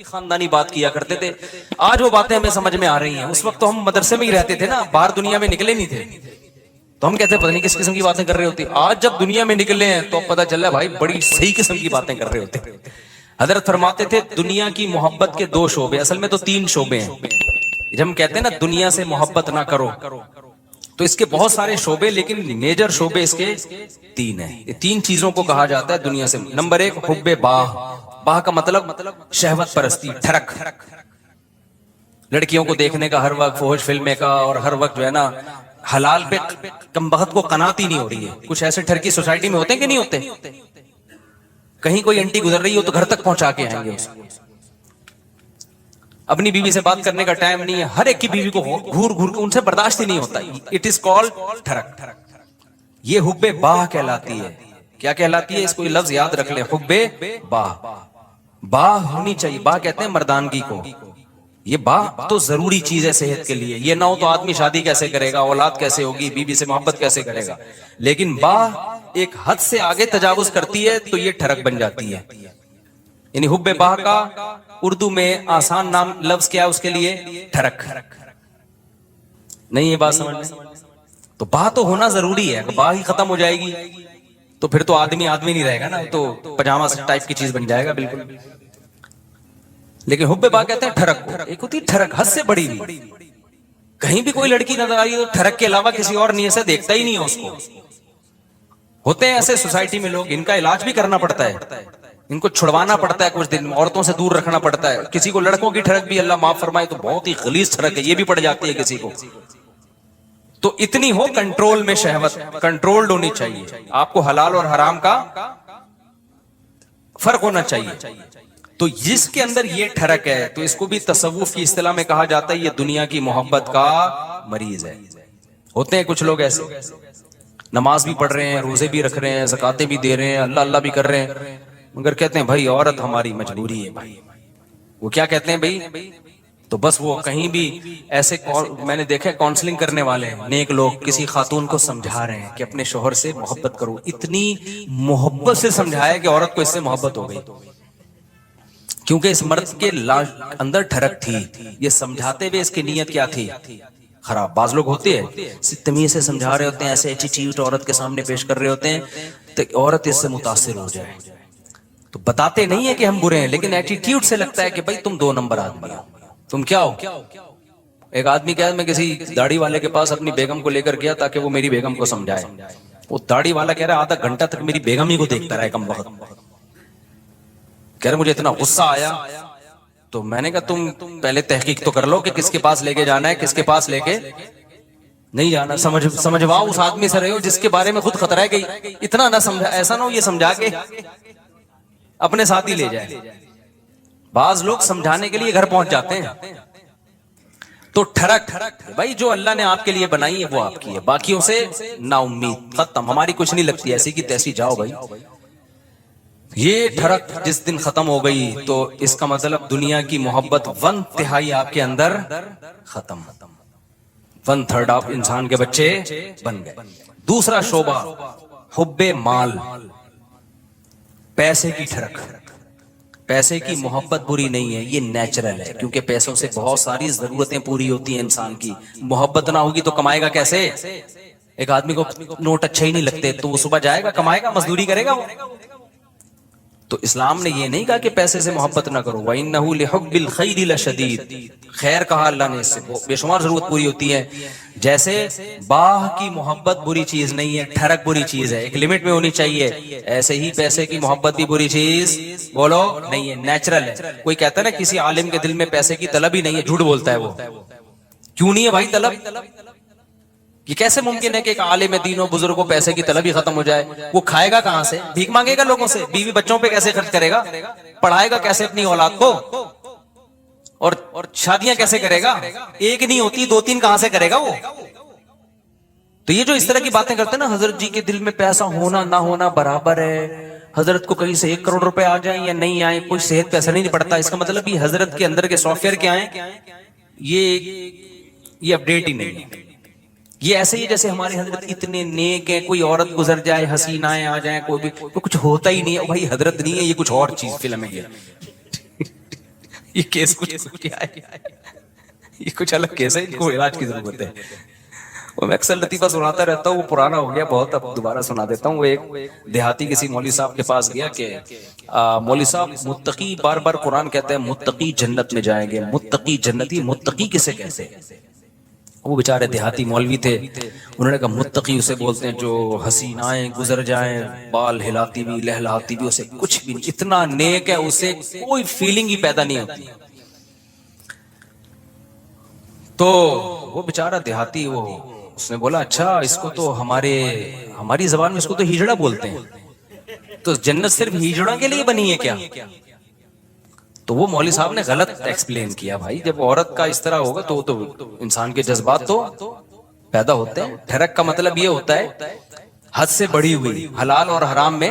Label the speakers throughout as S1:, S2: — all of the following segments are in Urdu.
S1: خاندانی بات کیا کرتے تھے. آج وہ باتیں ہمیں سمجھ میں آ رہی ہیں. اس وقت تو ہم مدرسے میں ہی رہتے تھے نا, باہر دنیا میں نکلے نہیں تھے, تو ہم کہتے ہیں پتہ نہیں کس قسم کی باتیں کر رہے ہوتے. آج جب دنیا میں نکلے ہیں تو پتہ چلا بھائی بڑی صحیح قسم کی باتیں کر رہے ہوتے. حضرت فرماتے تھے دنیا کی محبت کے 2 شعبے, اصل میں تو 3 شعبے ہیں. جب ہم کہتے ہیں نا دنیا سے محبت نہ کرو, تو اس کے بہت سارے شعبے, لیکن میجر شعبے اس کے 3 ہیں. یہ 3 چیزوں کو کہا جاتا ہے دنیا سے. نمبر 1 حب باہ. باہ کا مطلب شہوت پرستی, ٹھرک. لڑکیوں کو دیکھنے کا ہر وقت, فحش فلمیں کا, اور ہر وقت جو ہے نا حلال پہ کم بخت کو قناعت ہی نہیں ہو رہی ہے. کچھ ایسے ٹھرکی سوسائٹی میں ہوتے ہیں کہ نہیں ہوتے, کہیں کوئی انٹی گزر رہی ہو تو گھر تک پہنچا کے آئیں گے. اپنی بیوی سے بات کرنے کا ٹائم نہیں ہے, ہر ایک کی بیوی کو گھور گھور کے ان سے برداشت ہی نہیں ہوتا. اٹ از کالڈ ٹھرک. یہ حب باہ کہلاتی ہے. کیا کہلاتی ہے؟ اس کو یہ لفظ یاد رکھ لیں, حب باہ. باہ ہونی چاہیے. باہ کہتے ہیں مردانگی کو. یہ باہ تو ضروری چیز ہے صحت کے لیے. یہ نہ ہو تو آدمی شادی کیسے کرے گا, اولاد کیسے ہوگی, بیوی سے محبت کیسے کرے گا. لیکن باہ ایک حد سے آگے تجاوز کرتی ہے تو یہ ٹھرک بن جاتی ہے. یعنی حب باہ کا اردو میں آسان نام لفظ کیا ہے اس کے لیے؟ ٹھرک. نہیں یہ بات سمجھ میں؟ تو باہ تو ہونا ضروری ہے. اگر باہ ہی ختم ہو جائے گی تو پھر تو آدمی نہیں رہے گا نا, تو پجامہ ٹائپ کی چیز بن جائے گا بالکل. لیکن حب باہ کہتے ہیں ٹھرک کو. ایک ہوتی ٹھرک حد سے بڑی ہوئی. کہیں بھی کوئی لڑکی نظر آئی تو ٹھرک کے علاوہ کسی اور نیت سے دیکھتا ہی نہیں ہے اس کو. ہوتے ہیں ایسے سوسائٹی میں لوگ, ان کا علاج بھی کرنا پڑتا ہے, ان کو چھڑوانا پڑتا ہے کچھ دن, عورتوں سے دور رکھنا پڑتا ہے. کسی کو لڑکوں کی ٹھرک بھی اللہ معاف فرمائے تو بہت ہی غلیظ ٹھرک ہے, یہ بھی پڑ جاتی ہے کسی کو. تو اتنی ہو کنٹرول میں شہوت, کنٹرولڈ ہونی چاہیے. آپ کو حلال اور حرام کا فرق ہونا چاہیے. تو جس کے اندر یہ ٹھرک ہے تو اس کو بھی تصوف کی اصطلاح میں کہا جاتا ہے یہ دنیا کی محبت کا مریض ہے. ہوتے ہیں کچھ لوگ ایسے, نماز بھی پڑھ رہے ہیں, روزے بھی رکھ رہے ہیں, زکاتیں بھی دے رہے ہیں, اللہ اللہ بھی کر رہے ہیں, مگر کہتے ہیں بھائی عورت ہماری مجبوری ہے. بھائی وہ کیا کہتے ہیں بھائی, تو بس وہ کہیں بھی ایسے, میں نے دیکھا کاؤنسلنگ کرنے والے نیک لوگ کسی خاتون کو سمجھا رہے ہیں کہ اپنے شوہر سے محبت کرو. اتنی محبت سے سمجھایا کہ عورت کو اس سے محبت ہو گئی, کیونکہ اس مرد کے اندر ٹھرک تھی. یہ سمجھاتے ہوئے اس کی نیت کیا تھی؟ خراب. بعض لوگ ہوتے ہیں تمیز سے سمجھا رہے ہوتے ہیں, ایسے ایٹیٹیوڈ عورت کے سامنے پیش کر رہے ہوتے ہیں تو عورت اس سے متاثر ہو جائے. تو بتاتے نہیں ہے کہ ہم برے ہیں, لیکن ایٹیٹیوڈ سے لگتا ہے کہ بھائی تم 2 نمبر آدمی ہو, تم کیا ہو. ایک آدمی کہا میں کسی داڑھی والے کے پاس اپنی بیگم کو لے کر گیا تاکہ وہ میری بیگم کو سمجھائے. وہ داڑھی والا کہہ رہا آدھا گھنٹہ تک میری بیگم ہی کو دیکھتا رہا کم وقت. کہہ رہے مجھے اتنا غصہ آیا, تو میں نے کہا تم پہلے تحقیق تو کر لو کہ کس کے پاس لے کے جانا ہے, کس کے پاس لے کے نہیں جانا. سمجھواؤ اس آدمی سے رہے ہو جس کے بارے میں خود خطرہ ہے کہ اتنا نہ سمجھا, ایسا نہ ہو یہ سمجھا کے اپنے ساتھ ہی لے جائے. بعض لوگ سمجھانے کے لیے گھر پہنچ جاتے ہیں. تو ٹھرک بھائی جو اللہ نے آپ کے لیے بنائی ہے وہ آپ کی ہے, باقیوں سے نا امید, ختم, ہماری کچھ نہیں لگتی, ایسی کی تیسی جاؤ بھائی. یہ ٹھرک جس دن ختم ہو گئی تو اس کا مطلب دنیا کی محبت 1/3 آپ کے اندر ختم, 1/3 آپ انسان کے بچے بن گئے. دوسرا شعبہ حب مال, پیسے کی ٹھرک. پیسے کی محبت بری نہیں ہے, یہ نیچرل ہے, کیونکہ پیسوں سے بہت ساری ضرورتیں پوری ہوتی ہیں انسان کی. محبت نہ ہوگی تو کمائے گا کیسے؟ ایک آدمی کو نوٹ اچھے ہی نہیں لگتے تو وہ صبح جائے گا کمائے گا, مزدوری کرے گا وہ. تو اسلام نے یہ نہیں کہا کہ پیسے سے محبت نہ کرو, وَإِنَّهُ لِحُبِّ الْخَيْرِ لَشَدِيدٌ, خیر کہا اللہ نے, اس سے بے شمار ضرورت پوری ہوتی ہے. جیسے باہ کی محبت بری چیز نہیں ہے, ٹھرک بری چیز ہے, ایک لمٹ میں ہونی چاہیے, ایسے ہی پیسے کی محبت بھی بری چیز بولو نہیں ہے, نیچرل ہے. کوئی کہتا ہے نا کسی عالم کے دل میں پیسے کی طلب ہی نہیں ہے, جھوٹ بولتا ہے وہ. کیوں نہیں ہے بھائی طلب؟ یہ کیسے ممکن ہے کہ ایک عالم دین و بزرگ کو پیسے کی طلب ہی ختم ہو جائے؟ وہ کھائے گا کہاں سے؟ بھیک مانگے گا لوگوں سے؟ بیوی بچوں پہ کیسے خرچ کرے گا؟ پڑھائے گا کیسے اپنی اولاد کو؟ اور شادیاں کیسے کرے گا؟ ایک نہیں ہوتی 2-3 کہاں سے کرے گا وہ؟ تو یہ جو اس طرح کی باتیں کرتے ہیں نا, حضرت جی کے دل میں پیسہ ہونا نہ ہونا برابر ہے, حضرت کو کہیں سے 1 کروڑ روپے آ جائیں یا نہیں آئیں کوئی صحت پہ اثر نہیں پڑتا, اس کا مطلب یہ حضرت کے اندر کے سافٹ ویئر کیا ہیں, یہ اپڈیٹ ہی نہیں ہے. یہ ایسے ہی جیسے ہمارے حضرت اتنے نیک ہیں, کوئی عورت گزر جائے, حسینائیں آ جائیں, کوئی بھی کچھ ہوتا ہی نہیں ہے, بھائی حضرت نہیں ہے, یہ کچھ اور چیز فلم ہے. یہ کیس کچھ کیا ہے، یہ کچھ الگ کیس ہے، ان کو علاج کی ضرورت ہے. وہ میں اکثر لطیفہ سناتا رہتا ہوں، وہ پرانا ہو گیا بہت، اب دوبارہ سنا دیتا ہوں. وہ ایک دیہاتی کسی مولوی صاحب کے پاس گیا کہ مولوی صاحح متقی، بار بار قرآن کہتا ہے متقی جنت میں جائیں گے، متقی جنتی، متقی کسے کہتے ہیں؟ وہ بیچارے دیہاتی مولوی تھے، انہوں نے کہا متقی اسے بولتے ہیں جو حسینائیں گزر جائیں بال ہلاتی ہوئی لہلاتی ہوئی، اسے کچھ بھی نہیں، اتنا نیک ہے اسے کوئی فیلنگ ہی پیدا نہیں ہوتی. تو وہ بیچارہ دیہاتی، وہ اس نے بولا اچھا اس کو تو ہماری زبان میں اس کو تو ہجڑا بولتے ہیں، تو جنت صرف ہجڑوں کے لیے بنی ہے کیا؟ تو وہ مولوی صاحب نے غلط ایکسپلین کیا. بھائی جب عورت کا اس طرح ہوگا تو انسان کے جذبات تو پیدا ہوتے ہیں. ٹھرک کا مطلب یہ ہوتا ہے حد سے بڑھی ہوئی، حلال اور حرام میں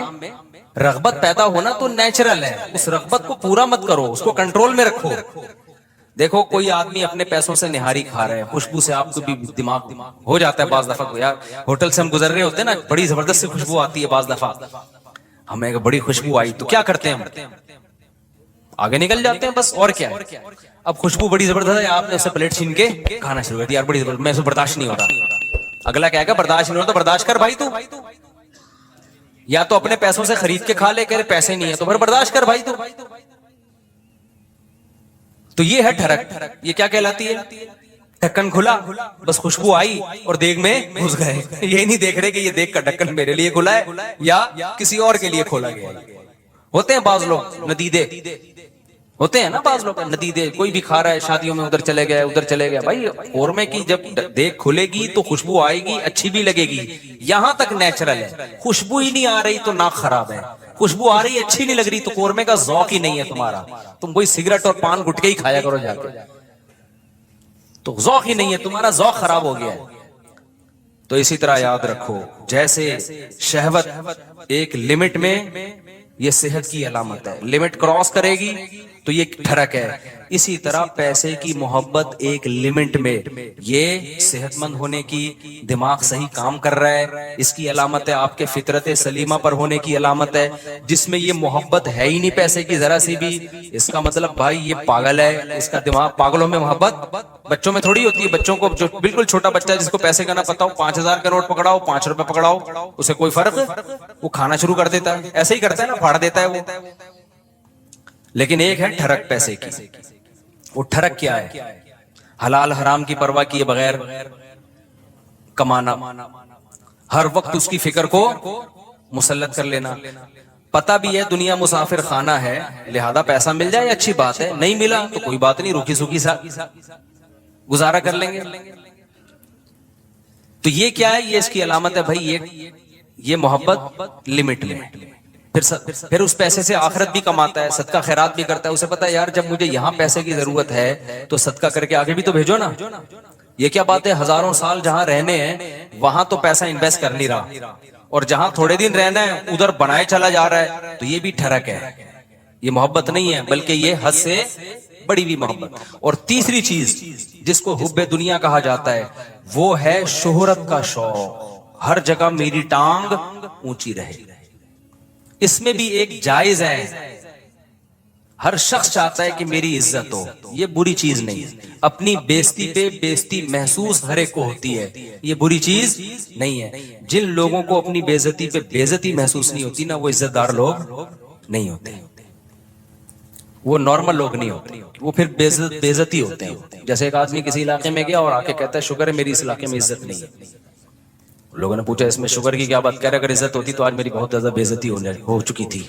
S1: رغبت پیدا ہونا تو نیچرل ہے، اس رغبت کو پورا مت کرو، اس کو کنٹرول میں رکھو. دیکھو کوئی آدمی اپنے پیسوں سے نہاری کھا رہا ہے، خوشبو سے آپ کو بھی دماغ ہو جاتا ہے بعض دفعہ. یار ہوٹل سے ہم گزر رہے ہوتے ہیں نا، بڑی زبردست سے خوشبو آتی ہے، بعض دفعہ ہمیں بڑی خوشبو آئی تو کیا کرتے ہیں ہم؟ آگے نکل جاتے ہیں بس، اور کیا ہے. اب خوشبو بڑی زبردست ہے، آپ نے اسے پلیٹ چھین کے کھانا شروع کر دیا، یار بڑی زبردست، میں اسے برداشت نہیں ہو رہا. اگلا کہے گا برداشت نہیں ہو رہا تو برداشت کر بھائی، تو یا تو اپنے پیسوں سے خرید کے کھا لے، کہ پیسے نہیں ہے تو پھر برداشت کر بھائی. تو یہ ہے ٹھرک. یہ کیا کہلاتی ہے؟ ڈھکن کھلا، بس خوشبو آئی اور دیگ میں گھس گئے. یہ نہیں دیکھ رہے کہ یہ دیگ کا ڈھکن میرے لیے کھلا ہے یا کسی اور کے لیے کھولا گیا. ہوتے ہیں بعض لوگ ندیدے، ہوتے ہیں نا بعض لوگ ندیدے، کوئی بھی کھا رہا ہے شادیوں میں، ادھر چلے گئے ادھر چلے گئے. بھائی قورمے کی جب دیگ کھلے گی تو خوشبو آئے گی، اچھی بھی لگے گی، یہاں تک نیچرل ہے. خوشبو ہی نہیں آ رہی تو ناک خراب ہے، خوشبو آ رہی اچھی نہیں لگ رہی تو قورمے کا ذوق ہی نہیں ہے تمہارا. تم وہی سگریٹ اور پان گٹکے ہی کھایا کرو جا کے، تو ذوق ہی نہیں ہے تمہارا، ذوق خراب ہو گیا ہے. تو اسی طرح یاد رکھو، جیسے شہوت ایک لمٹ میں، یہ صحت کی علامت ہے، لمٹ کراس کرے گی تو یہ ٹھرک ہے. اسی طرح پیسے کی محبت ایک لمٹ میں، یہ صحت مند ہونے کی، دماغ صحیح کام کر رہا ہے، اس کی علامت ہے. آپ کے فطرت سلیمہ پر ہونے کی علامت ہے. جس میں یہ محبت ہے ہی نہیں پیسے کی ذرا سی بھی، اس کا مطلب بھائی یہ پاگل ہے، اس کا دماغ. پاگلوں میں محبت بچوں میں تھوڑی ہوتی ہے. بچوں کو جو بالکل چھوٹا بچہ ہے جس کو پیسے کا نہ پتا ہو، 5,000 کا نوٹ پکڑاؤ، 5 روپے پکڑاؤ، اسے کوئی فرق، وہ کھانا شروع کر دیتا ہے. ایسے ہی کرتا ہے نا، پھاڑ دیتا ہے وہ. لیکن ایک ہے ٹھرک پیسے کی. وہ ٹھرک کیا ہے؟ حلال حرام کی پرواہ کیے بغیر کمانا، ہر وقت اس کی فکر کو مسلط کر لینا. پتہ بھی ہے دنیا مسافر خانہ ہے، لہذا پیسہ مل جائے اچھی بات ہے، نہیں ملا تو کوئی بات نہیں، روکھی سوکھی سا گزارا کر لیں گے. تو یہ کیا ہے؟ یہ اس کی علامت ہے بھائی، یہ محبت لمٹ میں. پھر اس پیسے سے آخرت بھی کماتا ہے، صدقہ خیرات بھی کرتا ہے. اسے پتا ہے یار جب مجھے یہاں پیسے کی ضرورت ہے تو صدقہ کر کے آگے بھی تو بھیجو نا. یہ کیا بات ہے، ہزاروں سال جہاں رہنے ہیں وہاں تو پیسہ انویسٹ کر نہیں رہا، اور جہاں تھوڑے دن رہنا ہے ادھر بنائے چلا جا رہا ہے. تو یہ بھی ٹھرک ہے، یہ محبت نہیں ہے، بلکہ یہ حد سے بڑی بھی محبت. اور تیسری چیز جس کو حب دنیا کہا جاتا ہے، وہ ہے شہرت کا شوق. ہر جگہ میری ٹانگ اونچی رہے. اس میں بھی ایک جائز ہے، ہر شخص چاہتا ہے کہ میری عزت ہو، یہ بری چیز نہیں ہے. اپنی بےزتی پہ بےزتی محسوس ہر ایک کو ہوتی ہے، یہ بری چیز نہیں ہے. جن لوگوں کو اپنی بےزتی پہ بےزتی محسوس نہیں ہوتی نا، وہ عزت دار لوگ نہیں ہوتے، وہ نارمل لوگ نہیں ہوتے، وہ پھر بےزتی ہوتے ہیں. جیسے ایک آدمی کسی علاقے میں گیا اور آ کے کہتا ہے شکر ہے میری اس علاقے میں عزت نہیں ہے. لوگوں نے پوچھا اس میں شکر کی کیا بات؟ کہہ رہا اگر عزت ہوتی تو آج میری بہت زیادہ بےزتی ہو چکی تھی.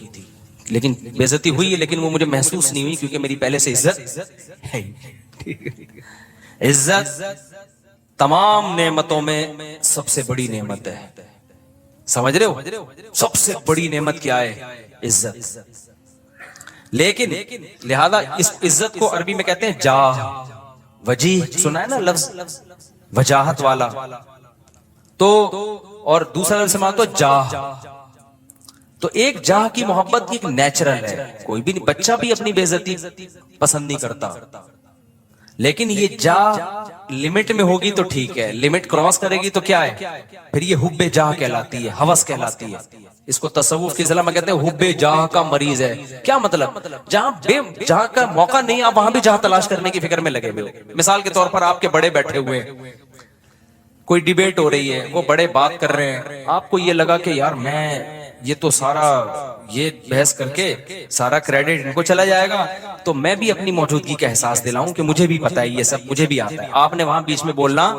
S1: لیکن بےزتی ہوئی ہے لیکن وہ مجھے محسوس نہیں ہوئی کیونکہ میری پہلے سے عزت ہے. عزت تمام نعمتوں میں سب سے بڑی نعمت ہے، سمجھ رہے ہو؟ سب سے بڑی نعمت کیا ہے؟ عزت. لیکن لہذا اس عزت کو عربی میں کہتے ہیں جاہ. وجیہ سنا ہے نا لفظ، وجاہت والا. تو اور دوسرا لفظ سمجھو تو جاہ. تو ایک جاہ کی محبت ایک نیچرل ہے، کوئی بھی بچہ بھی اپنی بے عزتی پسند نہیں کرتا. لیکن یہ جاہ لمٹ میں ہوگی تو ٹھیک ہے، لمٹ کراس کرے گی تو کیا ہے؟ پھر یہ حب جاہ کہلاتی ہے، ہوس کہلاتی ہے. اس کو تصوف کی اصطلاح میں کہتے ہیں حب جاہ کا مریض ہے. کیا مطلب؟ جہاں کا موقع نہیں آپ وہاں بھی جہاں تلاش کرنے کی فکر میں لگے ہوئے ہو. مثال کے طور پر آپ کے بڑے بیٹھے ہوئے ہیں, کوئی ڈیبیٹ ہو رہی ہے, وہ بڑے بات کر رہے ہیں, آپ کو یہ لگا کہ یار میں یہ تو سارا یہ بحث کر کے سارا کریڈٹ ان کو چلا جائے گا, تو میں بھی اپنی موجودگی کا احساس دلاؤں کہ مجھے بھی پتا ہے یہ سب, مجھے بھی آتا ہے. آپ نے وہاں بیچ میں بولنا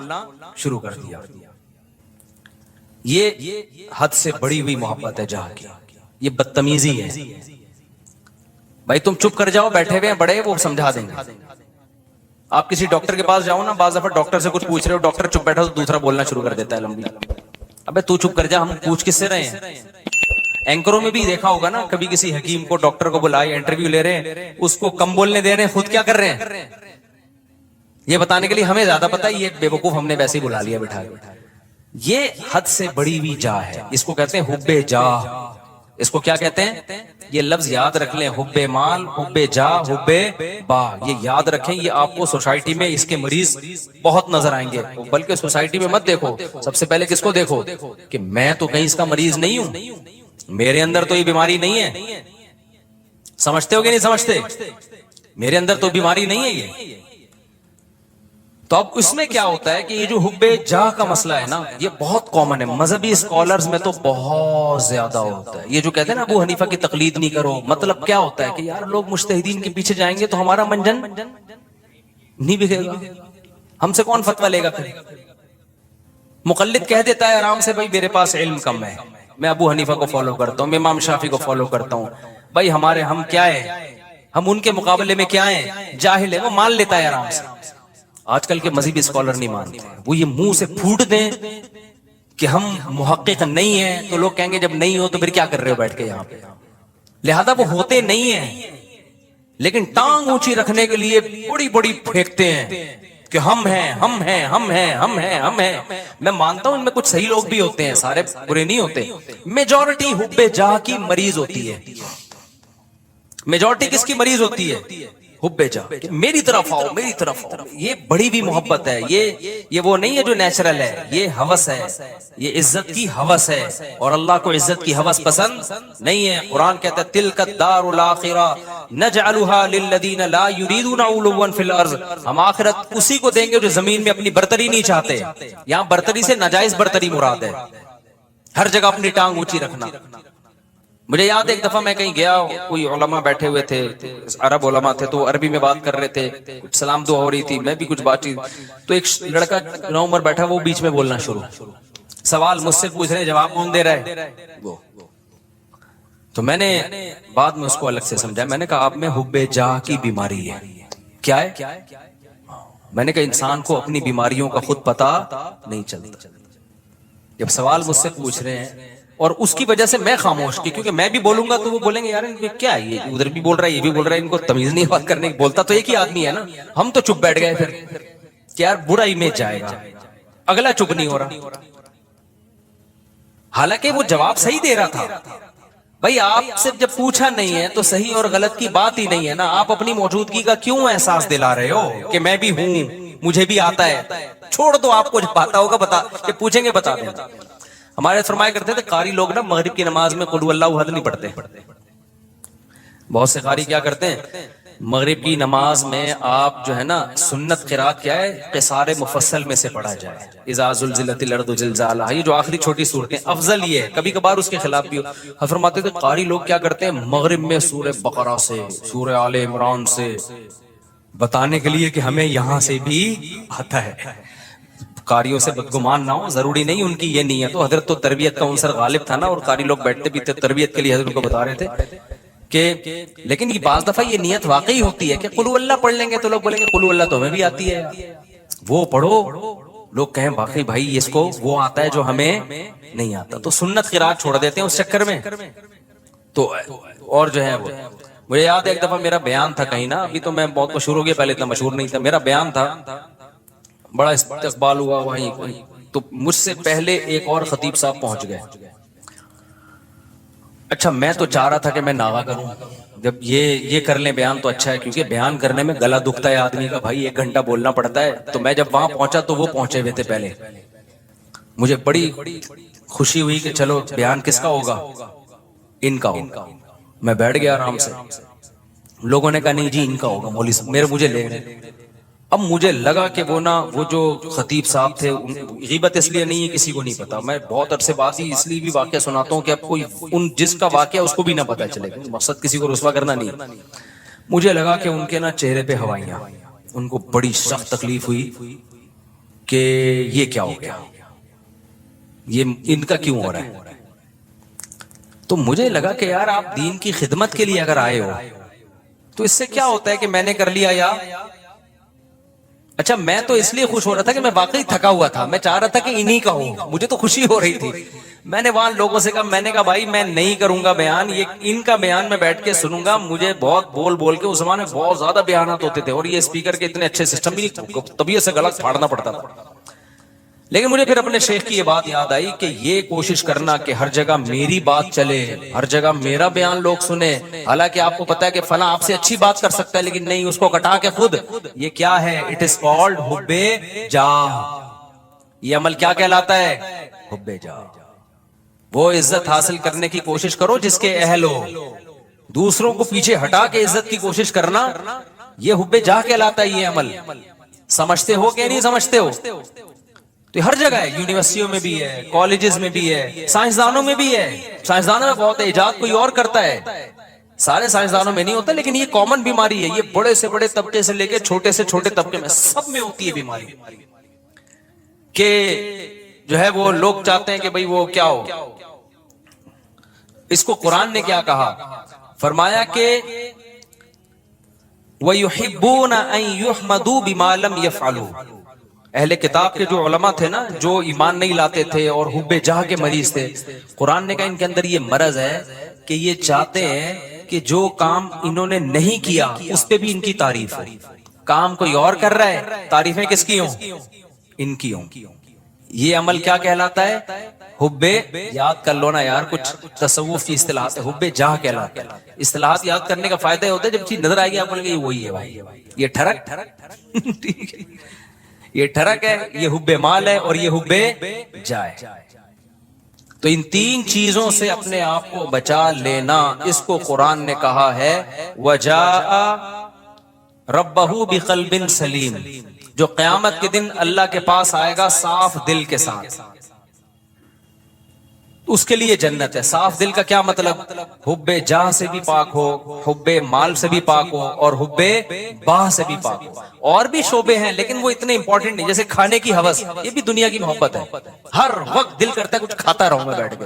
S1: شروع کر دیا. یہ حد سے بڑی ہوئی محبت ہے جہاں کی, یہ بدتمیزی ہے. بھائی تم چپ کر جاؤ, بیٹھے ہوئے ہیں بڑے, وہ سمجھا دیں گے. آپ کسی ڈاکٹر کے پاس جاؤ نا, بعض دفعہ ڈاکٹر سے کچھ پوچھ رہے ہو, ڈاکٹر چپ بیٹھا تو دوسرا بولنا شروع کر دیتا ہے لمبی. ابے تو چپ کر جا, ہم پوچھ کس سے رہے ہیں. اینکروں میں بھی دیکھا ہوگا نا, کبھی کسی حکیم کو ڈاکٹر کو بلائے, انٹرویو لے رہے ہیں, اس کو کم بولنے دے رہے ہیں, خود کیا کر رہے ہیں یہ بتانے کے لیے ہمیں زیادہ پتا ہے, یہ بے وقوف ہم نے ویسے ہی بلا لیا بٹھا کے. یہ حد سے بڑی ہوئی جاہ ہے, اس کو کہتے ہیں حب جاہ. اس کو کیا کہتے ہیں؟ یہ لفظ یاد رکھ لیں, حب مال, حب جاہ, حب با, یہ یاد رکھیں. یہ آپ کو سوسائٹی میں اس کے مریض بہت نظر آئیں گے. بلکہ سوسائٹی میں مت دیکھو, سب سے پہلے کس کو دیکھو کہ میں تو کہیں اس کا مریض نہیں ہوں, میرے اندر تو یہ بیماری نہیں ہے. سمجھتے ہو کہ نہیں سمجھتے؟ میرے اندر تو بیماری نہیں ہے یہ. تو اب اس میں کیا ہوتا ہے کہ یہ جو حب جاہ کا مسئلہ ہے نا, یہ بہت کامن ہے. مذہبی اسکالرز میں تو بہت زیادہ ہوتا ہے. یہ جو کہتے ہیں نا ابو حنیفہ کی تقلید نہیں کرو, مطلب کیا ہوتا ہے کہ یار لوگ مجتہدین کے پیچھے جائیں گے تو ہمارا منجن نہیں بکھے گا, ہم سے کون فتویٰ لے گا پھر. مقلد کہہ دیتا ہے آرام سے, بھائی میرے پاس علم کم ہے, میں ابو حنیفہ کو فالو کرتا ہوں, میں امام شافعی کو فالو کرتا ہوں. بھائی ہم کیا ہے, ہم ان کے مقابلے میں کیا ہیں, جاہل ہے. وہ مان لیتا ہے آرام سے. آج کل کے مذہبی اسکالر نہیں مانتے, وہ یہ منہ سے پھوٹ دیں کہ ہم محقق نہیں ہیں, تو لوگ کہیں گے جب نہیں ہو تو پھر کیا کر رہے ہو بیٹھ کے یہاں پہ. لہذا وہ ہوتے نہیں ہیں, لیکن ٹانگ اونچی رکھنے کے لیے بڑی بڑی پھینکتے ہیں کہ ہم ہیں, ہم ہیں, ہم ہیں, ہم ہیں, ہم ہیں. میں مانتا ہوں ان میں کچھ صحیح لوگ بھی ہوتے ہیں, سارے برے نہیں ہوتے. میجورٹی حب جاہ کی مریض ہوتی ہے. میجورٹی کس کی مریض ہوتی ہے؟ حب جاہ. میری طرف آؤ, میری طرف آؤ. یہ بڑی بھی محبت ہے. یہ وہ نہیں ہے جو نیچرل ہے, یہ ہوس ہے, یہ عزت کی ہوس ہے. اور اللہ کو عزت کی ہوس پسند نہیں ہے. قرآن کہتا ہے تلک الدار الاخرہ نجعلها للذین لا یریدون علوا فی الارض. ہم آخرت اسی کو دیں گے جو زمین میں اپنی برتری نہیں چاہتے. یہاں برتری سے ناجائز برتری مراد ہے, ہر جگہ اپنی ٹانگ اونچی رکھنا. مجھے یاد ایک دفعہ میں کہیں گیا, کوئی علماء بیٹھے ہوئے تھے, عرب علماء تھے, تو عربی میں بات کر رہے تھے, کچھ سلام دعا ہو رہی تھی, میں بھی کچھ بات چیت, تو ایک لڑکا نوعمر بیٹھا, وہ بیچ میں بولنا شروع, سوال مجھ سے پوچھ رہے ہیں, جواب کون دے رہا ہے وہ. تو میں نے بعد میں اس کو الگ سے سمجھا, میں نے کہا آپ میں حب جاہ کی بیماری ہے. کیا ہے؟ میں نے کہا انسان کو اپنی بیماریوں کا خود پتا نہیں چلتا. جب سوال مجھ سے پوچھ رہے ہیں اور اس کی وجہ سے میں خاموش کی, کیونکہ میں بھی بولوں گا تو وہ بولیں گے یار کیا ہے, یہ ادھر بھی بول رہا ہے, یہ بھی بول رہا ہے, ان کو تمیز نہیں بات کرنے کی. بولتا تو ایک ہی آدمی ہے نا. ہم تو چپ بیٹھ گئے پھر کہ یار برا امیج جائے گا, اگلا چپ نہیں ہو رہا, حالانکہ وہ جواب صحیح دے رہا تھا. بھائی آپ سے جب پوچھا نہیں ہے تو صحیح اور غلط کی بات ہی نہیں ہے نا. آپ اپنی موجودگی کا کیوں احساس دلا رہے ہو کہ میں بھی ہوں, مجھے بھی آتا ہے. چھوڑ دو, آپ کو جب آتا ہوگا بتا کہ پوچھیں گے بتا دیں. ہمارے فرمایا کرتے تھے قاری لوگ نا مغرب کی نماز میں قل اللہ احد نہیں پڑھتے. بہت سے قاری کیا کرتے ہیں, مغرب کی نماز میں آپ جو ہے نا سنت قرات کیا ہے, قصار مفصل میں سے پڑھا جائے, اذا زلزلت الارض زلزالہا, یہ جو آخری چھوٹی صورتیں, افضل یہ ہے. کبھی کبھار اس کے خلاف بھی ہو. فرماتے تھے قاری لوگ کیا کرتے ہیں, مغرب میں سورہ بقرہ سے, سورہ آل عمران سے, بتانے کے لیے کہ ہمیں یہاں سے بھی آتا ہے. قاریوں سے بدگمان نہ ہو, ضروری نہیں ان کی یہ نیت تو. حضرت تو تربیت کا عنصر غالب تھا نا, اور قاری لوگ بیٹھتے بھی تھے تربیت کے لیے. حضرت کو بتا رہے تھے کہ لیکن یہ بعض دفعہ یہ نیت واقعی ہوتی ہے کہ قل اللہ پڑھ لیں گے تو لوگ بولیں گے قل اللہ تو ہمیں بھی آتی ہے, وہ پڑھو. لوگ کہیں باقی بھائی اس کو وہ آتا ہے جو ہمیں نہیں آتا, تو سنت قرات چھوڑ دیتے ہیں اس چکر میں. تو اور جو ہے وہ مجھے یاد ہے ایک دفعہ میرا بیان تھا کہیں نا, ابھی تو میں بہت مشہور ہو گیا, پہلے اتنا مشہور نہیں تھا. میرا بیان تھا, بڑا استقبال ہوا وہیں, تو مجھ سے پہلے ایک اور خطیب صاحب پہنچ گئے. اچھا میں تو چاہ رہا تھا کہ میں ناغا کروں, جب یہ کر لیں بیان تو اچھا ہے, کیونکہ بیان کرنے میں گلا دکھتا ہے آدمی کا, بھائی 1 گھنٹہ بولنا پڑتا ہے. تو میں جب وہاں پہنچا تو وہ پہنچے ہوئے تھے پہلے. مجھے بڑی خوشی ہوئی کہ چلو بیان کس کا ہوگا, ان کا ہوگا. میں بیٹھ گیا آرام سے. لوگوں نے کہا نہیں جی ان کا ہوگا مولوی صاحب, مجھے لے گئے. اب مجھے لگا کہ وہ جو خطیب صاحب تھے, غیبت اس لیے نہیں ہے کسی کو نہیں پتا, میں بہت عرصے بعد ہی اس لیے بھی واقعہ سناتا ہوں کہ اب کوئی جس کا واقعہ اس کو بھی نہ پتا چلے, مقصد کسی کو رسوا کرنا نہیں. مجھے لگا کہ ان کے چہرے پہ ہوائیاں, ان کو بڑی سخت تکلیف ہوئی کہ یہ کیا ہو گیا, یہ ان کا کیوں ہو رہا ہے. تو مجھے لگا کہ یار آپ دین کی خدمت کے لیے اگر آئے ہو تو اس سے کیا ہوتا ہے کہ میں نے کر لیا یا اچھا. میں تو اس لیے خوش ہو رہا تھا کہ میں واقعی تھکا ہوا تھا, میں چاہ رہا تھا کہ انہی کا ہو, مجھے تو خوشی ہو رہی تھی. میں نے وہاں لوگوں سے کہا, میں نے کہا بھائی میں نہیں کروں گا بیان, یہ ان کا بیان میں بیٹھ کے سنوں گا. مجھے بہت بول کے اس زمانے میں بہت زیادہ بیانات ہوتے تھے اور یہ اسپیکر کے اتنے اچھے سسٹم بھی طبیعت سے گلا پھاڑنا پڑتا تھا. لیکن مجھے پھر اپنے شیخ کی یہ بات یاد آئی کہ یہ کوشش کرنا کہ ہر جگہ میری بات چلے, ہر جگہ میرا بیان لوگ سنیں, حالانکہ آپ کو پتا ہے کہ فلاں آپ سے اچھی بات کر سکتا ہے لیکن نہیں, اس کو کٹا کے خود. یہ کیا ہے؟ اٹ از کالڈ حب جاہ. یہ عمل کیا کہلاتا ہے؟ حب جاہ. وہ عزت حاصل کرنے کی کوشش کرو جس کے اہل ہو, دوسروں کو پیچھے ہٹا کے عزت کی کوشش کرنا, یہ حب جاہ کہلاتا ہے. یہ عمل سمجھتے ہو کہ نہیں سمجھتے ہو؟ تو ہر جگہ ہے, یونیورسٹیوں میں بھی ہے, کالجز میں بھی ہے, سائنسدانوں میں بھی ہے. سائنسدانوں میں بہت ہے, ایجاد کوئی اور کرتا ہے, سارے سائنسدانوں میں نہیں ہوتا, لیکن یہ کامن بیماری ہے. یہ بڑے سے بڑے طبقے سے لے کے چھوٹے سے چھوٹے طبقے میں سب میں ہوتی ہے بیماری, کہ جو ہے وہ لوگ چاہتے ہیں کہ بھئی وہ کیا ہو. اس کو قرآن نے کیا کہا؟ فرمایا کہ وَيُحِبُّونَ أَن يُحْمَدُوا بِمَا لَمْ يَفْعَلُوا. اہل کتاب کے جو علماء تھے نا, جو ایمان نہیں لاتے تھے اور حب جاہ کے مریض تھے, قرآن نے کہا ان کے اندر یہ مرض ہے کہ یہ چاہتے ہیں کہ جو کام انہوں نے نہیں کیا اس پہ بھی ان کی تعریف ہو. کام کوئی اور کر رہا ہے, تعریفیں کس کی ہوں؟ ان کی ہوں. یہ عمل کیا کہلاتا ہے؟ حب. یاد کر لو نا یار, کچھ تصوف کی اصطلاحات, حب جاہ کہلاتا ہے. اصطلاحات یاد کرنے کا فائدہ ہوتا ہے جب چیز نظر آئے گی آپ بولیں گے یہ وہی ہے بھائی, یہ ٹھرک ٹھیک ہے, یہ ٹھرک ہے, یہ حب مال ہے اور یہ حب جائے. تو ان تین چیزوں سے اپنے آپ کو بچا لینا, اس کو قرآن نے کہا ہے وَجَاءَ رَبَّهُ بِقَلْبٍ سَلِيمٍ. جو قیامت کے دن اللہ کے پاس آئے گا صاف دل کے ساتھ, اس کے لیے جنت ہے. صاف دل کا کیا مطلب؟ حب جاہ سے بھی پاک ہو, حب مال سے بھی پاک ہو اور حب باہ سے بھی پاک ہو. اور بھی شعبے ہیں لیکن وہ اتنے امپورٹنٹ نہیں, جیسے کھانے کی ہوس, یہ بھی دنیا کی محبت ہے. ہر وقت دل کرتا ہے کچھ کھاتا رہوں میں بیٹھ کے,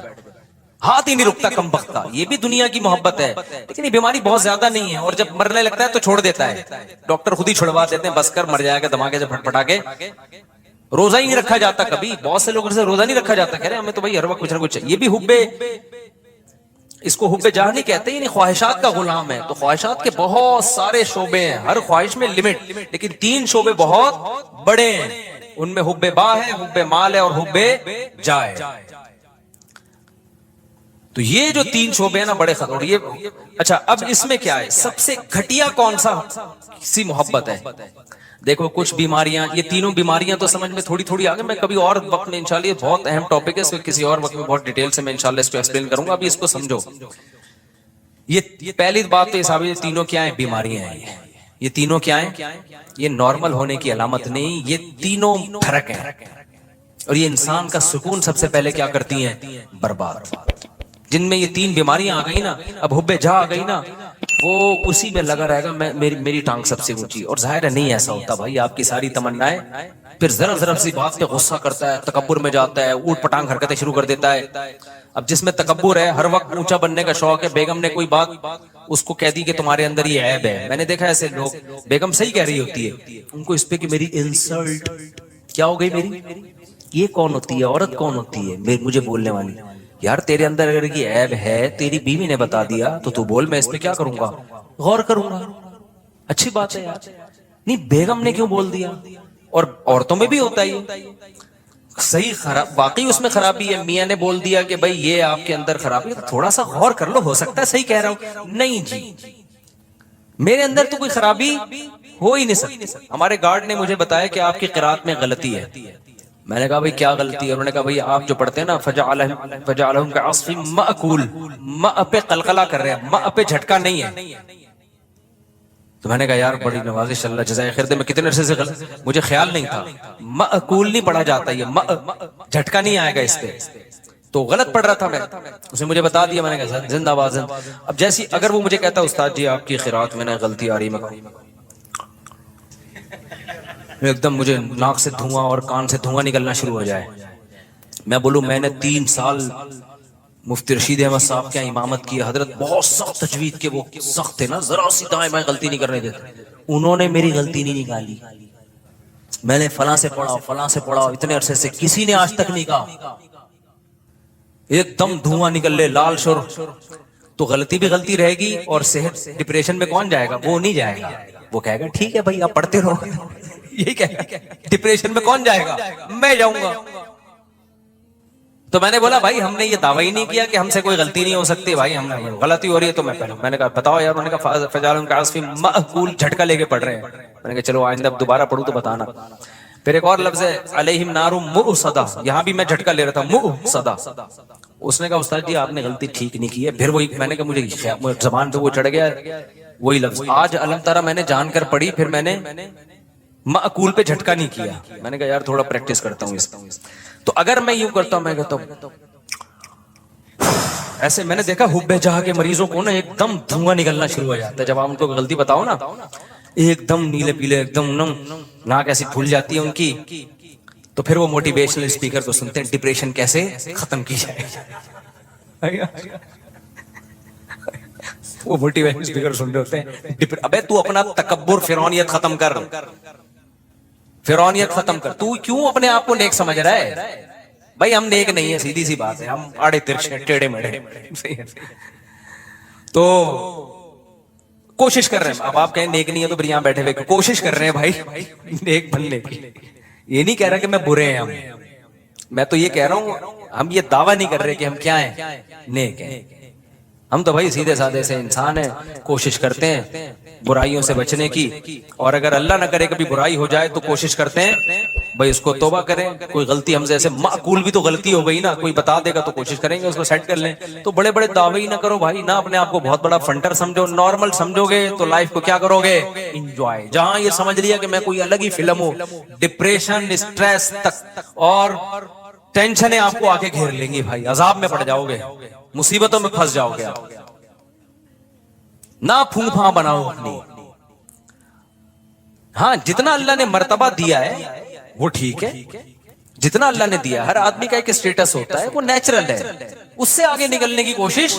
S1: ہاتھ ہی نہیں رکتا کم بخت کا, یہ بھی دنیا کی محبت ہے. لیکن یہ بیماری بہت زیادہ نہیں ہے, اور جب مرنے لگتا ہے تو چھوڑ دیتا ہے, ڈاکٹر خود ہی چھڑوا دیتے ہیں, بس کر مر جائے گا دھماکے سے پھٹ پٹا کے. روزہ ہی نہیں رکھا جاتا کبھی, بہت سے لوگوں سے روزہ نہیں رکھا جاتا, کہہ رہے ہیں ہمیں تو بھائی ہر وقت کچھ نہ کچھ. یہ بھی حب, اس کو حب جاہ نہیں کہتے, یعنی خواہشات کا غلام ہے. تو خواہشات کے بہت سارے شعبے ہیں, ہر خواہش میں لمٹ, لیکن تین شعبے بہت بڑے ہیں. ان میں حب باہ ہے, حب مال ہے اور حب جاہ ہے. تو یہ جو تین شعبے ہیں نا بڑے خطر. یہ اچھا, اب اس میں کیا ہے, سب سے گھٹیا کون سا سی محبت ہے؟ دیکھو کچھ بیماریاں, یہ تینوں بیماریاں تو سمجھ میں تھوڑی تھوڑی آگے, میں کبھی اور وقت میں انشاءاللہ, یہ بہت اہم ٹاپک ہے, اس کو کسی اور وقت میں بہت ڈیٹیل سے میں انشاءاللہ اس کو ایکسپلین کروں گا. ابھی اس کو سمجھو. یہ پہلی بات تو یہ صاحب, یہ تینوں کیا ہیں؟ بیماریاں ہیں. یہ تینوں کیا ہیں؟ یہ نارمل ہونے کی علامت نہیں, یہ تینوں فرق ہیں. اور یہ انسان کا سکون سب سے پہلے کیا کرتی ہیں؟ برباد. جن میں یہ تین بیماریاں آ گئی نا, اب حب جاہ آ گئی نا, وہ اسی میں لگا رہے گا میری ٹانگ سب سے اونچی. اور ظاہر ہے نہیں ایسا ہوتا بھائی, آپ کی ساری تمنائیں, پھر ذرا ذرا سی بات پہ غصہ کرتا ہے, تکبر میں جاتا ہے, اوٹ پٹانگ حرکتیں شروع کر دیتا ہے. اب جس میں تکبر ہے, ہر وقت اونچا بننے کا شوق ہے, بیگم نے کوئی بات اس کو کہہ دی کہ تمہارے اندر یہ عیب ہے. میں نے دیکھا ایسے لوگ, بیگم صحیح کہہ رہی ہوتی ہے, ان کو اس پہ کہ میری انسلٹ کیا ہو گئی, میری یہ کون ہوتی ہے, عورت کون ہوتی ہے مجھے بولنے والی. یار تیرے اندر اگر یہ عیب ہے, تیری بیوی نے بتا دیا تو بول, میں اس پہ کیا کروں گا, غور کروں گا. اچھی بات ہے یار, نہیں بیگم نے کیوں بول دیا. اور عورتوں میں بھی ہوتا ہے صحیح, خراب واقعی اس میں خرابی ہے, میاں نے بول دیا کہ بھائی یہ آپ کے اندر خرابی ہے, تھوڑا سا غور کر لو, ہو سکتا ہے صحیح کہہ رہا ہوں. نہیں جی, میرے اندر تو کوئی خرابی ہو ہی نہیں سکتی. ہمارے گارڈ نے مجھے بتایا کہ آپ کی قرات میں غلطی ہے. میں نے کہا بھائی کیا غلطی ہے؟ انہوں نے کہا بھائی آپ جو پڑھتے ہیں نا فجعلہم کعصف مأکول، ماء پہ قلقلہ کر رہے ہیں، ماء پہ جھٹکا نہیں ہے. تو میں نے کہا یار بڑی نوازش، اللہ جزائے خیر دے، میں کتنے عرصے سے مجھے خیال نہیں تھا مأکول نہیں پڑھا جاتا، یہ جھٹکا نہیں آئے گا اس پہ، تو غلط پڑھ رہا تھا میں. اس نے مجھے بتا دیا، میں نے کہا زندہ باد زندہ. اب جیسی اگر وہ مجھے کہتا استاد جی آپ کی قرات میں نے غلطی آ رہی، میں ایک دم مجھے ناک سے دھواں اور کان سے دھواں نکلنا شروع ہو جائے، میں بولوں میں نے 3 سال مفتی رشید احمد صاحب کے امامت کی، حضرت بہت سخت تجوید کے وہ سخت تھے نا، ذرا سی دائیں بائیں غلطی نہیں کرنے دیتے، انہوں نے میری غلطی نہیں نکالی. میں نے فلاں سے پڑھا فلاں سے پڑھا، اتنے عرصے سے کسی نے آج تک نہیں کہا، ایک دم دھواں نکل لے لال شور. تو غلطی بھی غلطی رہے گی، اور صحت ڈپریشن میں کون جائے گا؟ وہ نہیں جائے گا، وہ کہے گا ٹھیک ہے بھائی آپ پڑھتے رہو. یہی کہے گا. ڈپریشن میں کون جائے گا؟ میں جاؤں گا. تو میں نے بولا بھائی ہم نے یہ دعویٰ ہی نہیں کیا کہ ہم سے کوئی غلطی نہیں ہو سکتی، بھائی ہم نے غلطی ہو رہی ہے تو میں نے کہا بتاؤ یار. انہوں نے کہا فجعلہم کعصف مأکول، جھٹکا لے کے پڑھ رہے ہیں. میں نے کہا چلو آئندہ اب دوبارہ پڑھوں تو بتانا. پھر ایک اور لفظ ہے علیہم نار مؤصدہ، یہاں بھی میں جھٹکا لے رہا تھا مؤصدہ. اس نے کہا استاد جی آپ نے غلطی ٹھیک نہیں کی ہے. پھر وہی میں نے کہا مجھے زبان پہ وہ چڑھ گیا وہی لفظ. آج علم تارا میں نے جان کر پڑھی، پھر میں نے مأکول پہ جھٹکا نہیں کیا. میں نے کہا یار تھوڑا پریکٹس کرتا ہوں اس کا. تو اگر میں یوں کرتا ہوں، میں کہتا ہوں ایسے، میں نے دیکھا حب جہاں کے مریضوں کو نا ایک دم دھواں نکلنا شروع ہو جاتا ہے جب آپ ان کو غلطی بتاؤ نا، ایک دم نیلے پیلے، ایک دم نم، ناک ایسی پھول جاتی ہے ان کی. تو پھر وہ موٹیویشنل اسپیکر کو سنتے ہیں ڈپریشن کیسے ختم کی جائے. وہ موٹیویشنل اسپیکر سن رہے ہوتے ہیں ابے تو اپنا تکبر فرعونیت ختم کر، فرعونیت ختم کر. تو کیوں اپنے آپ کو نیک سمجھ رہا ہے؟ بھائی ہم نیک نہیں ہیں، سیدھی سی بات ہے، ہم آڑے ترچھے ٹیڑے میڑے. تو کوشش کر رہے ہیں. اب آپ کہیں نیک نہیں ہے تو پھر یہاں بیٹھے ہوئے کوشش کر رہے ہیں بھائی نیک بننے کی. یہ نہیں کہہ رہا کہ میں برے ہیں ہم، میں تو یہ کہہ رہا ہوں ہم یہ دعویٰ نہیں کر رہے کہ ہم کیا ہیں، نیک ہیں. ہم تو بھائی سیدھے سادے سے انسان ہیں، کوشش کرتے ہیں برائیوں سے بچنے کی، اور اگر اللہ نہ کرے کبھی برائی ہو جائے تو کوشش کرتے ہیں بھائی اس کو توبہ کریں. کوئی غلطی ہم سے ایسے معقول بھی تو غلطی ہو گئی نا، کوئی بتا دے گا تو کوشش کریں گے اس کو سیٹ کر لیں. تو بڑے بڑے دعوے ہی نہ کرو بھائی، نہ اپنے آپ کو بہت بڑا فنٹر سمجھو. نارمل سمجھو گے تو لائف کو کیا کرو گے؟ انجوائے. جہاں یہ سمجھ لیا کہ میں کوئی الگ ہی فلم ہوں، ڈپریشن، اسٹریس تک اور ٹینشنیں آپ کو آ کے گھیر لیں گی بھائی، عذاب میں پڑ جاؤ گے، مصیبتوں میں پھنس جاؤ گے. نہ پھوں پھاں بناؤ اپنی. ہاں جتنا اللہ نے مرتبہ دیا ہے وہ ٹھیک ہے، جتنا اللہ نے دیا. ہر آدمی کا ایک اسٹیٹس ہوتا ہے، وہ نیچرل ہے، اس سے آگے نکلنے کی کوشش.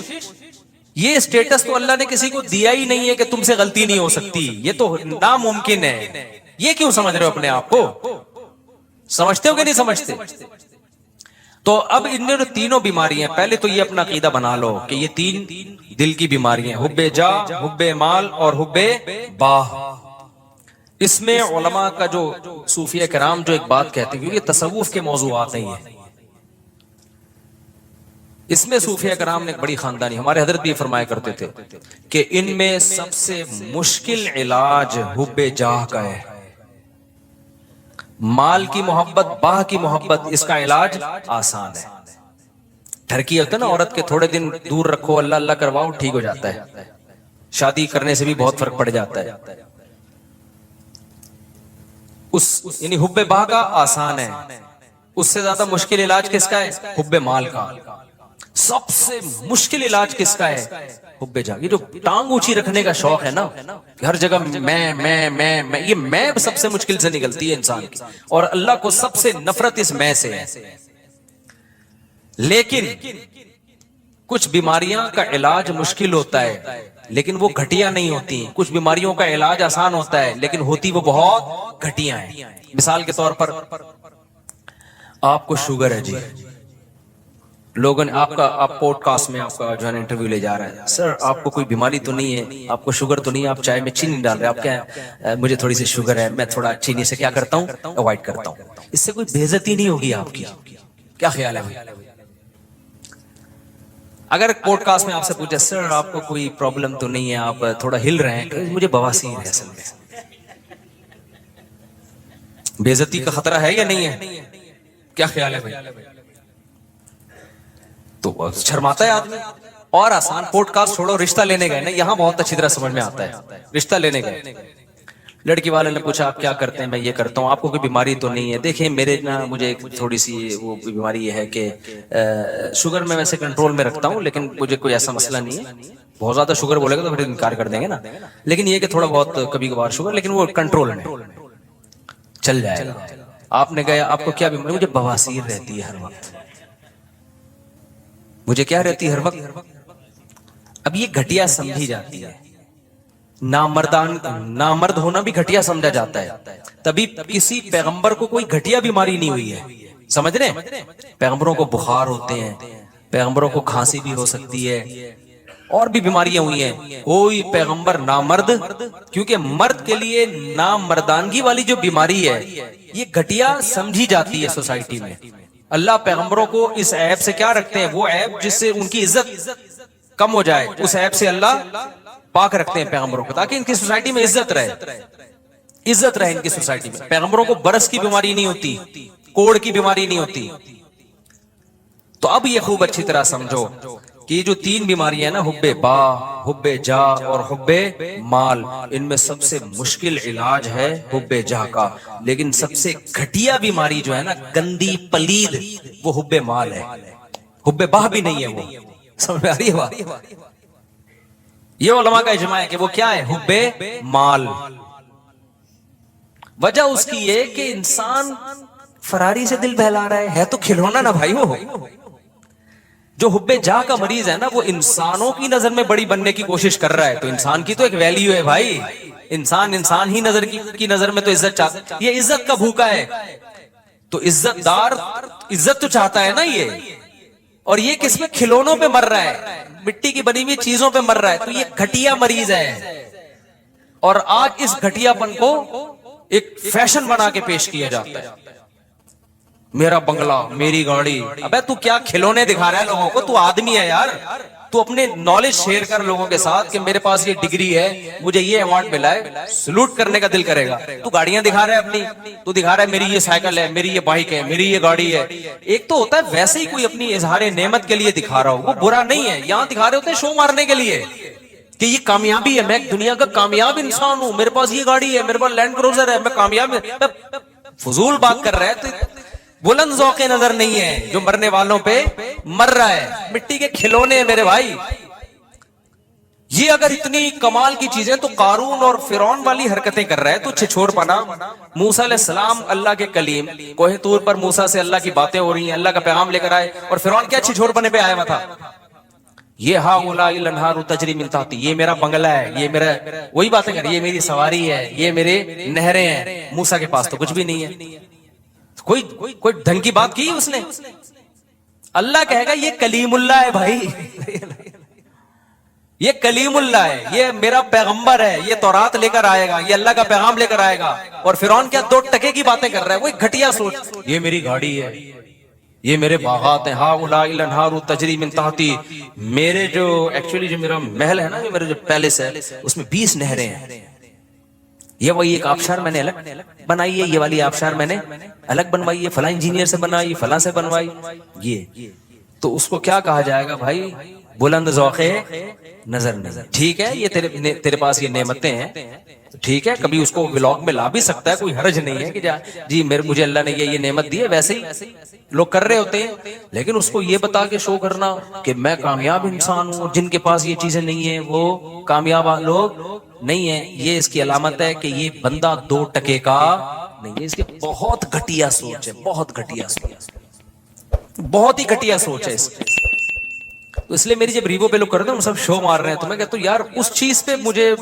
S1: یہ اسٹیٹس تو اللہ نے کسی کو دیا ہی نہیں ہے کہ تم سے غلطی نہیں ہو سکتی، یہ تو ناممکن ہے. یہ کیوں سمجھ رہے ہو اپنے آپ کو؟ سمجھتے ہو کہ نہیں سمجھتے؟ تو اب ان تینوں بیماریاں، پہلے تو یہ اپنا عقیدہ بنا لو کہ یہ 3 دل کی بیماریاں، حب جاہ، حب مال اور حب باہ. اس میں علماء کا جو صوفیہ کرام جو ایک بات کہتے ہیں، کیونکہ تصوف کے موضوعات نہیں ہیں، اس میں صوفیہ کرام نے ایک بڑی خاندانی، ہمارے حضرت بھی فرمایا کرتے تھے کہ ان میں سب سے مشکل علاج حب جاہ کا ہے. مال کی محبت، باہ کی محبت، اس کا علاج آسان ہے. ٹھرکی ہوتا ہے نا عورت کے، تھوڑے دن دور رکھو، اللہ اللہ کرواؤ، ٹھیک ہو جاتا ہے. شادی کرنے سے بھی بہت فرق پڑ جاتا ہے. یعنی حب باہ کا آسان ہے. اس سے زیادہ مشکل علاج کس کا ہے؟ حب مال کا. سب سے مشکل علاج کس کا ہے؟ حب جاہ. یہ جو ٹانگ اونچی رکھنے کا شوق ہے نا، ہر جگہ میں، یہ میں سب سے مشکل سے نکلتی ہے انسان کی، اور اللہ کو سب سے نفرت اس میں سے ہے. لیکن کچھ بیماریاں کا علاج مشکل ہوتا ہے لیکن وہ گھٹیا نہیں ہوتی. کچھ بیماریوں کا علاج آسان ہوتا ہے لیکن ہوتی وہ بہت گھٹیا ہیں. مثال کے طور پر آپ کو شوگر ہے جی، لوگوں نے آپ پوڈ کاسٹ میں آپ کا جو ہے انٹرویو لے جا رہا ہے، سر آپ کو کوئی بیماری تو نہیں ہے، آپ کو شوگر تو نہیں ہے، آپ چائے میں چینی ڈال رہے ہیں، آپ کیا مجھے تھوڑی سی شوگر ہے، میں تھوڑا چینی سے کیا کرتا ہوں، اوائڈ کرتا ہوں. اس سے کوئی بے عزتی نہیں ہوگی آپ کی. کیا خیال ہے بھائی؟ اگر پوڈ کاسٹ میں آپ سے پوچھے سر آپ کو کوئی پرابلم تو نہیں ہے، آپ تھوڑا ہل رہے ہیں، مجھے بواسیر ہے، اصل میں بے عزتی کا خطرہ ہے یا نہیں ہے؟ کیا خیال ہے بھائی؟ تو شرماتا ہے آدمی. اور آسان پوڈ کاسٹ چھوڑو, رشتہ لینے گئے نا, یہاں بہت اچھی طرح سمجھ میں آتا ہے. رشتہ لینے گئے, لڑکی والے نے پوچھا آپ کیا کرتے ہیں؟ میں یہ کرتا ہوں. آپ کو کوئی بیماری تو نہیں ہے؟ دیکھیں میرے نا مجھے تھوڑی سی وہ بیماری یہ ہے کہ شوگر میں ویسے کنٹرول میں رکھتا ہوں, لیکن مجھے کوئی ایسا مسئلہ نہیں ہے. بہت زیادہ شوگر بولے گا تو پھر انکار کر دیں گے نا, لیکن یہ کہ تھوڑا بہت کبھی کبھار شوگر, لیکن وہ کنٹرول میں چل جائے گا. آپ نے کہا آپ کو کیا بیماری؟ مجھے بواسیر رہتی ہے ہر وقت. مجھے کیا رہتی ہے ہر وقت؟ اب یہ گھٹیا سمجھی جاتی ہے. نامرد ہونا بھی گھٹیا سمجھا جاتا ہے. تبھی کسی پیغمبر کو کوئی گھٹیا بیماری نہیں ہوئی ہے. سمجھ رہے ہیں؟ پیغمبروں کو بخار ہوتے ہیں, پیغمبروں کو کھانسی بھی ہو سکتی ہے, اور بھی بیماریاں ہوئی ہیں. کوئی پیغمبر نامرد, کیونکہ مرد کے لیے نامردانگی والی جو بیماری ہے یہ گھٹیا سمجھی جاتی ہے سوسائٹی میں. اللہ پیغمبروں کو اس عیب سے کیا رکھتے ہیں؟ وہ عیب جس سے ان کی عزت کم ہو جائے, اس عیب سے اللہ پاک رکھتے ہیں پیغمبروں کو, تاکہ ان کی سوسائٹی میں عزت رہے. عزت رہے ان کی سوسائٹی میں. پیغمبروں کو برس کی بیماری نہیں ہوتی, کوڑ کی بیماری نہیں ہوتی. تو اب یہ خوب اچھی طرح سمجھو کہ یہ جو تین بیماریاں ہیں نا, حب با, حب جا اور حب مال, ان میں سب سے مشکل علاج ہے حب جا کا. لیکن سب سے گھٹیا بیماری جو ہے نا, گندی پلید, وہ حب مال ہے. حب با بھی نہیں ہے. وہ سمجھ میں آ رہی ہے بات؟ یہ علماء کا اجماع ہے کہ وہ کیا ہے؟ حب مال. وجہ اس کی یہ کہ انسان فراری سے دل بہلا رہا ہے تو کھلونا نا بھائی. وہ جو حب جا کا مریض ہے نا, وہ انسانوں کی نظر میں بڑی بننے کی کوشش کر رہا ہے. تو انسان کی تو ایک ویلیو ہے بھائی, انسان ہی نظر کی نظر میں تو عزت چاہتا ہے. یہ عزت کا بھوکا ہے, تو عزت دار عزت تو چاہتا ہے نا یہ. اور یہ کس میں؟ کھلونوں پہ مر رہا ہے, مٹی کی بنی ہوئی چیزوں پہ مر رہا ہے. تو یہ گھٹیا مریض ہے, اور آج اس گھٹیا پن کو ایک فیشن بنا کے پیش کیا جاتا ہے. میرا بنگلہ, میری گاڑی. ابے تو کیا کھلونے دکھا رہا ہے لوگوں کو؟ تو آدمی ہے یار. تو اپنے نالج شیئر کر لوگوں کے ساتھ کہ میرے پاس یہ ڈگری ہے, مجھے یہ ایوارڈ ملا ہے. سلوٹ کرنے کا دل کرے گا. تو گاڑیاں دکھا رہا ہے اپنی, تو دکھا رہا ہے میری یہ سائیکل ہے, میری یہ بائک ہے, میری یہ گاڑی ہے. ایک تو ہوتا ہے ویسے ہی کوئی اپنی اظہار نعمت کے لیے دکھا رہا ہو, وہ برا نہیں ہے. یہاں دکھا رہے ہوتے ہیں شو مارنے کے لیے کہ یہ کامیابی ہے, میں دنیا کا کامیاب انسان ہوں, میرے پاس یہ گاڑی ہے, میرے پاس لینڈ کروزر ہے, میں کامیاب. فضول بات کر رہا ہے. تو بلند ذوق نظر نہیں ہے جو مرنے والوں پہ مر رہا ہے. مٹی کے کھلونے میرے بھائی. یہ اگر اتنی کمال کی چیزیں تو قارون اور فرعون والی حرکتیں کر رہا ہے تو چھچھوڑ پنا. موسیٰ علیہ السلام اللہ کے کلیم, کوہ طور پر موسیٰ سے اللہ کی باتیں ہو رہی ہیں, اللہ کا پیغام لے کر آئے, اور فرعون کیا چھچھوڑ پنے پہ آیا ہوا تھا؟ یہ ہاؤلائی الانہار تجری من تحتی, یہ میرا بنگلہ ہے, یہ میرا, وہی باتیں کر, یہ میری سواری ہے, یہ میرے نہریں ہیں. موسیٰ کے پاس تو کچھ بھی نہیں ہے. کوئی ڈھنگ کی بات کی اس نے؟ اللہ کہے گا یہ کلیم اللہ ہے بھائی, یہ کلیم اللہ ہے, یہ میرا پیغمبر ہے, یہ تورات لے کر آئے گا, یہ اللہ کا پیغام لے کر آئے گا. اور فرعون کیا دو ٹکے کی باتیں کر رہا ہے, وہ ایک گھٹیا سوچ. یہ میری گاڑی ہے, یہ میرے باغات ہیں, ہاؤلائی الانہار تجری من تحتی. میرے جو ایکچولی جو میرا محل ہے نا, میرا جو پیلس ہے, اس میں 20 نہریں ہیں. یہ وہی ایک آبشار میں نے الگ بنائی ہے, یہ والی آبشار میں نے الگ بنوائی ہے, فلاں انجینئر سے بنائی, فلاں سے بنوائی. یہ تو اس کو کیا کہا جائے گا بھائی؟ بلند ذوق نظر نہیں. ٹھیک ہے, یہ تیرے پاس یہ نعمتیں ہیں, ٹھیک ہے, کبھی اس کو ولاگ میں لا بھی سکتا ہے, کوئی حرج نہیں ہے کہ جی مجھے اللہ نے یہ نعمت دی ہے. ویسے ہی لوگ کر رہے ہوتے ہیں, لیکن اس کو یہ بتا کے شو کرنا کہ میں کامیاب انسان ہوں, جن کے پاس یہ چیزیں نہیں ہیں وہ کامیاب لوگ نہیں ہیں. یہ اس کی علامت ہے کہ یہ بندہ 2 ٹکے کا نہیں ہے. اس کی بہت گھٹیا سوچ ہے, بہت گھٹیا سوچ, بہت ہی گھٹیا سوچ ہے اس کی. تو اس لیے میری جب ریوو پہ لوگ کرتے ہیں ہم سب شو مار رہے ہیں, تو میں کہتا ہوں یار اس چیز پہ مجھے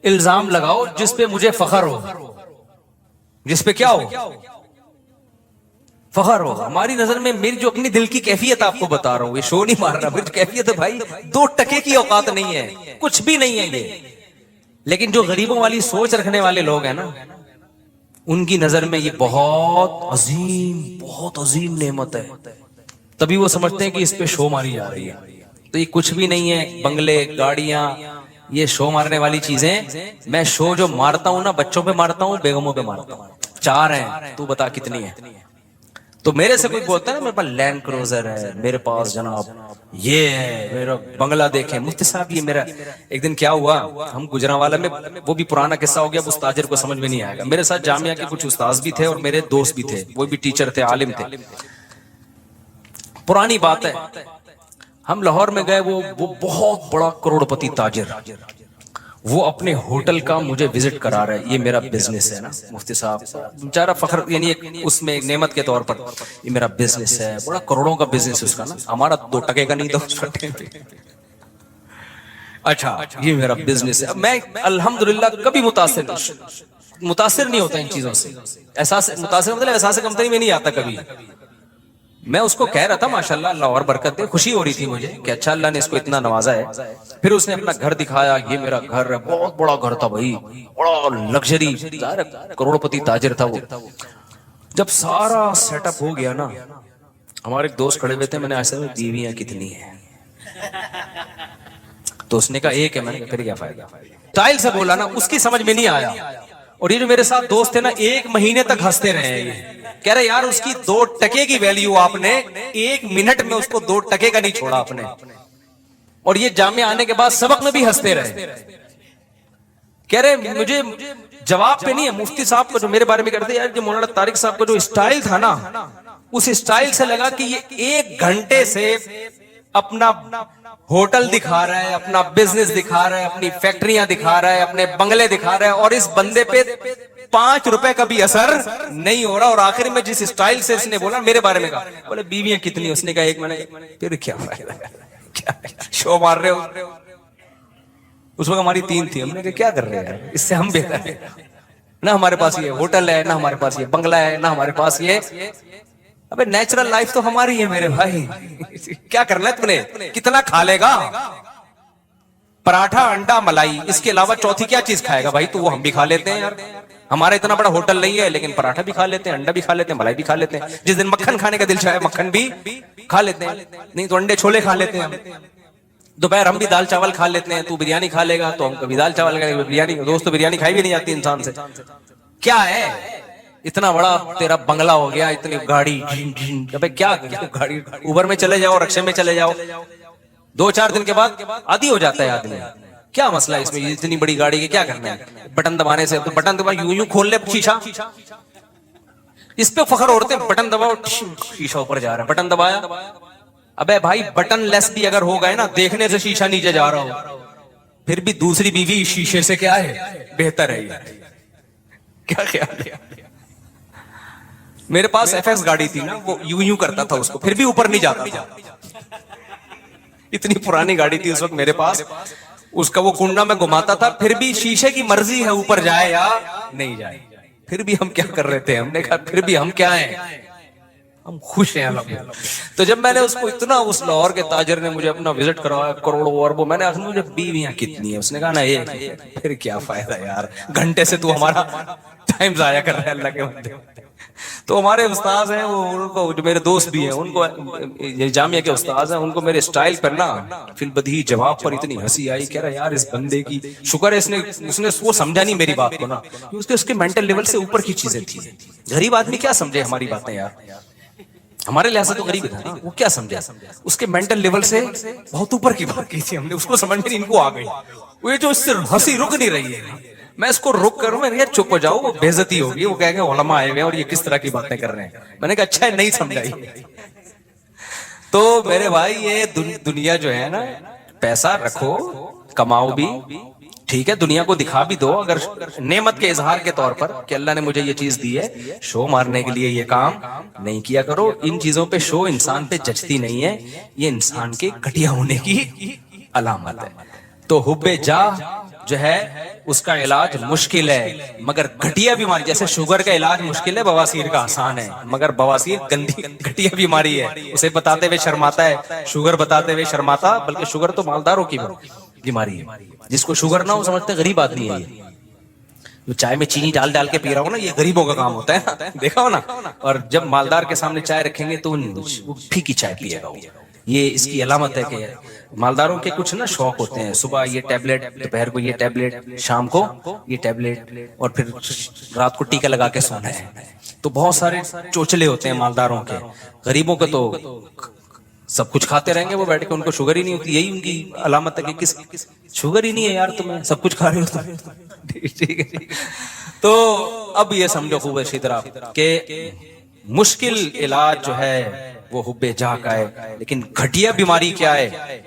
S1: الزام لگاؤ جس پہ مجھے فخر ہو, جس پہ کیا ہو فخر ہو. ہماری نظر میں میری جو اپنی دل کی کیفیت آپ کو بتا رہا ہوں, یہ شو نہیں مار رہا, میری کیفیت ہے بھائی 2 ٹکے کی اوقات نہیں ہے, کچھ بھی نہیں ہے یہ. لیکن جو غریبوں والی سوچ رکھنے والے لوگ ہیں نا, ان کی نظر میں یہ بہت عظیم نعمت ہے, تبھی وہ سمجھتے ہیں کہ اس پہ شو ماری جا رہی ہے. تو یہ کچھ بھی نہیں ہے. بنگلے, گاڑیاں, یہ شو مارنے والی چیزیں. میں شو جو مارتا ہوں نا, بچوں پہ مارتا ہوں, بیگموں پہ مارتا ہوں. 4 ہیں, تو بتا کتنی ہے؟ تو میرے سے کوئی بولتا ہے نا میرے پاس لینڈ کروزر ہے، میرے پاس جناب یہ ہے، میرا بنگلہ دیکھیں، مفتی صاحب یہ میرا. ایک دن کیا ہوا، ہم گجرانوالہ میں، وہ بھی پرانا قصہ ہو گیا، اس تاجر کو سمجھ میں نہیں آئے گا. میرے ساتھ جامعہ کے کچھ استاذ بھی تھے اور میرے دوست بھی تھے، وہ بھی ٹیچر تھے، عالم تھے. پرانی بات ہے، ہم لاہور میں گئے، وہ بہت بڑا کروڑ پتی تاجر، وہ اپنے ہوٹل کا مجھے وزٹ کرا رہا ہے. یہ میرا بزنس ہے نا مفتی صاحب، بیچارہ فخر، یعنی ایک اس میں ایک نعمت کے طور پر، یہ میرا بزنس ہے، بڑا کروڑوں کا بزنس اس کا نا، ہمارا 2 ٹکے کا نہیں تھا. اچھا یہ میرا بزنس ہے. میں الحمدللہ کبھی متاثر نہیں ہوتا ان چیزوں سے، احساس متاثر مطلب احساس کمتری میں نہیں آتا کبھی. میں اس کو کہہ رہا تھا ماشاءاللہ اللہ اور برکت دے، خوشی ہو رہی تھی مجھے کہ اچھا اللہ نے اس کو اتنا نوازا ہے. پھر اس نے اپنا گھر دکھایا، یہ میرا گھر ہے، بہت بڑا گھر تھا بھائی، بڑا لگژری، کروڑ پتی تاجر تھا وہ. جب سارا سیٹ اپ ہو گیا نا، ہمارے ایک دوست کھڑے ہوئے تھے، میں نے ایسے میں بیویاں کتنی ہیں، تو اس نے کہا ایک ہے. میں نے کہا پھر کیا فائدہ، اسٹائل سے بولا نا، اس کی سمجھ میں نہیں آیا. اور یہ جو میرے ساتھ دوست تھے نا، 1 مہینے تک ہنستے رہے. یہ کہہ رہے یار اس کی 2 ٹکے کی ویلیو آپ نے 1 منٹ میں اس کو 2 ٹکے کا نہیں چھوڑا آپ نے. اور یہ جامعہ آنے کے بعد سبق میں بھی ہنستے رہے. کہہ رہے مجھے جواب پہ نہیں ہے مفتی صاحب کو جو میرے بارے میں کرتے یار، جو مولانا طارق صاحب کا جو اسٹائل تھا نا، اس اسٹائل سے لگا کہ یہ 1 گھنٹے سے اپنا ہوٹل دکھا رہا ہے، اپنا بزنس دکھا رہا ہے، اپنی فیکٹریاں دکھا رہا ہے، اپنے بنگلے دکھا رہا ہے، اور اس بندے پہ 5 روپے کا بھی اثر نہیں ہو رہا. اور آخر میں جس اسٹائل سے اس نے بولا میرے بارے میں کہا، بولے بیویاں کتنی، اس نے کہا 1. میں نے پھر کیا فائدہ، کیا شو مار رہے ہو. اس وقت ہماری 3 تھی، ہم نے کہا کیا کر رہے ہیں، اس سے ہم بہتر ہیں. نہ ہمارے پاس یہ ہوٹل ہے، نہ ہمارے پاس یہ بنگلہ ہے، نہ ہمارے پاس یہ. ابے نیچرل لائف تو ہماری ہے میرے بھائی، کیا کرنا ہے تم نے، کتنا کھا لے گا، پراٹھا انڈا ملائی، اس کے علاوہ چوتھی کیا چیز کھائے گا بھائی. تو وہ ہم بھی کھا لیتے ہیں یار، ہمارا اتنا بڑا ہوٹل نہیں ہے لیکن پراٹھا بھی کھا لیتے ہیں، انڈا بھی کھا لیتے ہیں، ملائی بھی کھا لیتے ہیں. جس دن مکھن کھانے کا دل چاہے مکھن بھی کھا لیتے ہیں، نہیں تو انڈے چھولے کھا لیتے ہیں ہم. دوپہر ہم بھی دال چاول کھا لیتے ہیں، تو بریانی کھا لے گا تو ہم کبھی دال چاول کھائیں گے. بریانی دوست تو بریانی کھائی بھی نہیں جاتی انسان سے. کیا ہے اتنا بڑا تیرا بنگلہ ہو گیا، اتنی گاڑی، ابے کیا گاڑی، اوبر میں چلے جاؤ، رکشے میں چلے جاؤ، 2-4 دن کے بعد عادی ہو جاتا ہے آدمی. کیا مسئلہ ہے اس میں، اتنی بڑی گاڑی کے کیا کرنا ہے، بٹن دبانے سے. تو بٹن دبا یوں کھول لے شیشہ، اس پہ فخر ہوتے ہیں، بٹن دباؤ شیشہ اوپر جا رہا ہے، بٹن دبایا. ابے بھائی بٹن لیس بھی اگر ہو گئے نا، دیکھنے سے شیشہ نیچے جا رہا ہو، پھر بھی دوسری بیوی شیشے سے کیا ہے بہتر ہے. یہ کیا خیال ہے. میرے پاس FX گاڑی تھی نا، وہ یوں کرتا تھا اس کو، پھر بھی اوپر نہیں جاتا تھا. اتنی پرانی گاڑی تھی اس وقت میرے پاس، اس کا وہ کنڈا میں گھماتا تھا، پھر بھی شیشے کی مرضی ہے اوپر جائے یا نہیں جائے. پھر بھی ہم کیا کر رہے تھے، ہم نے کہا پھر بھی ہم کیا ہیں، ہم خوش ہیں الحمدللہ. تو جب میں نے اس کو اتنا، اس لاہور کے تاجر نے مجھے اپنا وزٹ کروایا کروڑوں اربوں، میں نے کہا مجھے بیویاں کتنی ہیں، اس نے کہا نا ایک. پھر کیا فائدہ یار، گھنٹے سے تو ہمارا ٹائم ضائع کر رہا ہے اللہ کے بندے. تو ہمارے استاذ ہیں وہ، ان کو جو میرے دوست بھی ہیں، ان کو جامعہ کے استاذ ہیں، ان کو میرے اسٹائل پر نا فی البدیہی جواب پر اتنی ہنسی آئی. کہہ رہا یار اس بندے کی شکر ہے اس نے وہ سمجھا نہیں میری بات کو نا، اس کے مینٹل لیول سے اوپر کی چیزیں تھی. غریب آدمی کیا سمجھے ہماری باتیں یار، ہمارے لحاظ سے تو غریب تھا نا، وہ کیا سمجھا، اس کے مینٹل لیول سے بہت اوپر کی بات کی تھی ہم نے، اس کو سمجھ میں نہیں، ان کو آ گئی. وہ جو اس سے ہنسی رک نہیں رہی ہے، میں اس کو رک کروں، میں یار چپ ہو جاؤ، وہ بے عزتی ہوگی، وہ کہیں گے علماء آئے ہوئے اور یہ کس طرح کی باتیں کر رہے ہیں. میں نے کہا اچھا ہے نہیں سمجھائی. تو میرے بھائی یہ دنیا جو ہے نا، پیسہ رکھو، کماؤ بھی ٹھیک ہے، دنیا کو دکھا بھی دو اگر نعمت کے اظہار کے طور پر کہ اللہ نے مجھے یہ چیز دی ہے. شو مارنے کے لیے یہ کام نہیں کیا کرو. ان چیزوں پہ شو انسان پہ جچتی نہیں ہے، یہ انسان کے گھٹیا ہونے کی علامت ہے. تو حب جاہ جو ہے اس کا علاج مشکل ہے، مگر گھٹیا بیماری، جیسے شوگر کا علاج مشکل ہے، بواسیر کا آسان ہے. مگر بواسیر گندی گھٹیا بیماری ہے، اسے بتاتے ہوئے شرماتا ہے، شوگر بتاتے ہوئے شرماتا. بلکہ شوگر تو مالداروں کی بیماری ہے، جس کو شوگر نہ ہو سمجھتے غریب آدمی ہے. یہ جو چائے میں چینی ڈال ڈال کے پی رہا ہو نا، یہ غریبوں کا کام ہوتا ہے نا، دیکھا ہو نا. اور جب مالدار کے سامنے چائے رکھیں گے تو وہ پھیکی چائے پیے گا. یہ اس کی علامت ہے کہ مالداروں کے کچھ نا شوق ہوتے ہیں، صبح یہ ٹیبلٹ، دوپہر کو یہ ٹیبلٹ، شام کو یہ ٹیبلٹ، اور پھر رات کو ٹیکا لگا کے سونا ہے. تو بہت سارے چوچلے ہوتے ہیں مالداروں کے. غریبوں کے تو سب کچھ کھاتے رہیں گے وہ بیٹھ کے، ان کو شوگر ہی نہیں ہوتی. یہی ان کی علامت ہے کہ کس شوگر ہی نہیں ہے یار تمہیں، سب کچھ کھا رہے ہو تم. ٹھیک ہے. تو اب یہ سمجھو خوب اچھی طرح کہ مشکل علاج جو ہے وہ حب جاہ کا ہے، لیکن گھٹیا بیماری کیا ہے؟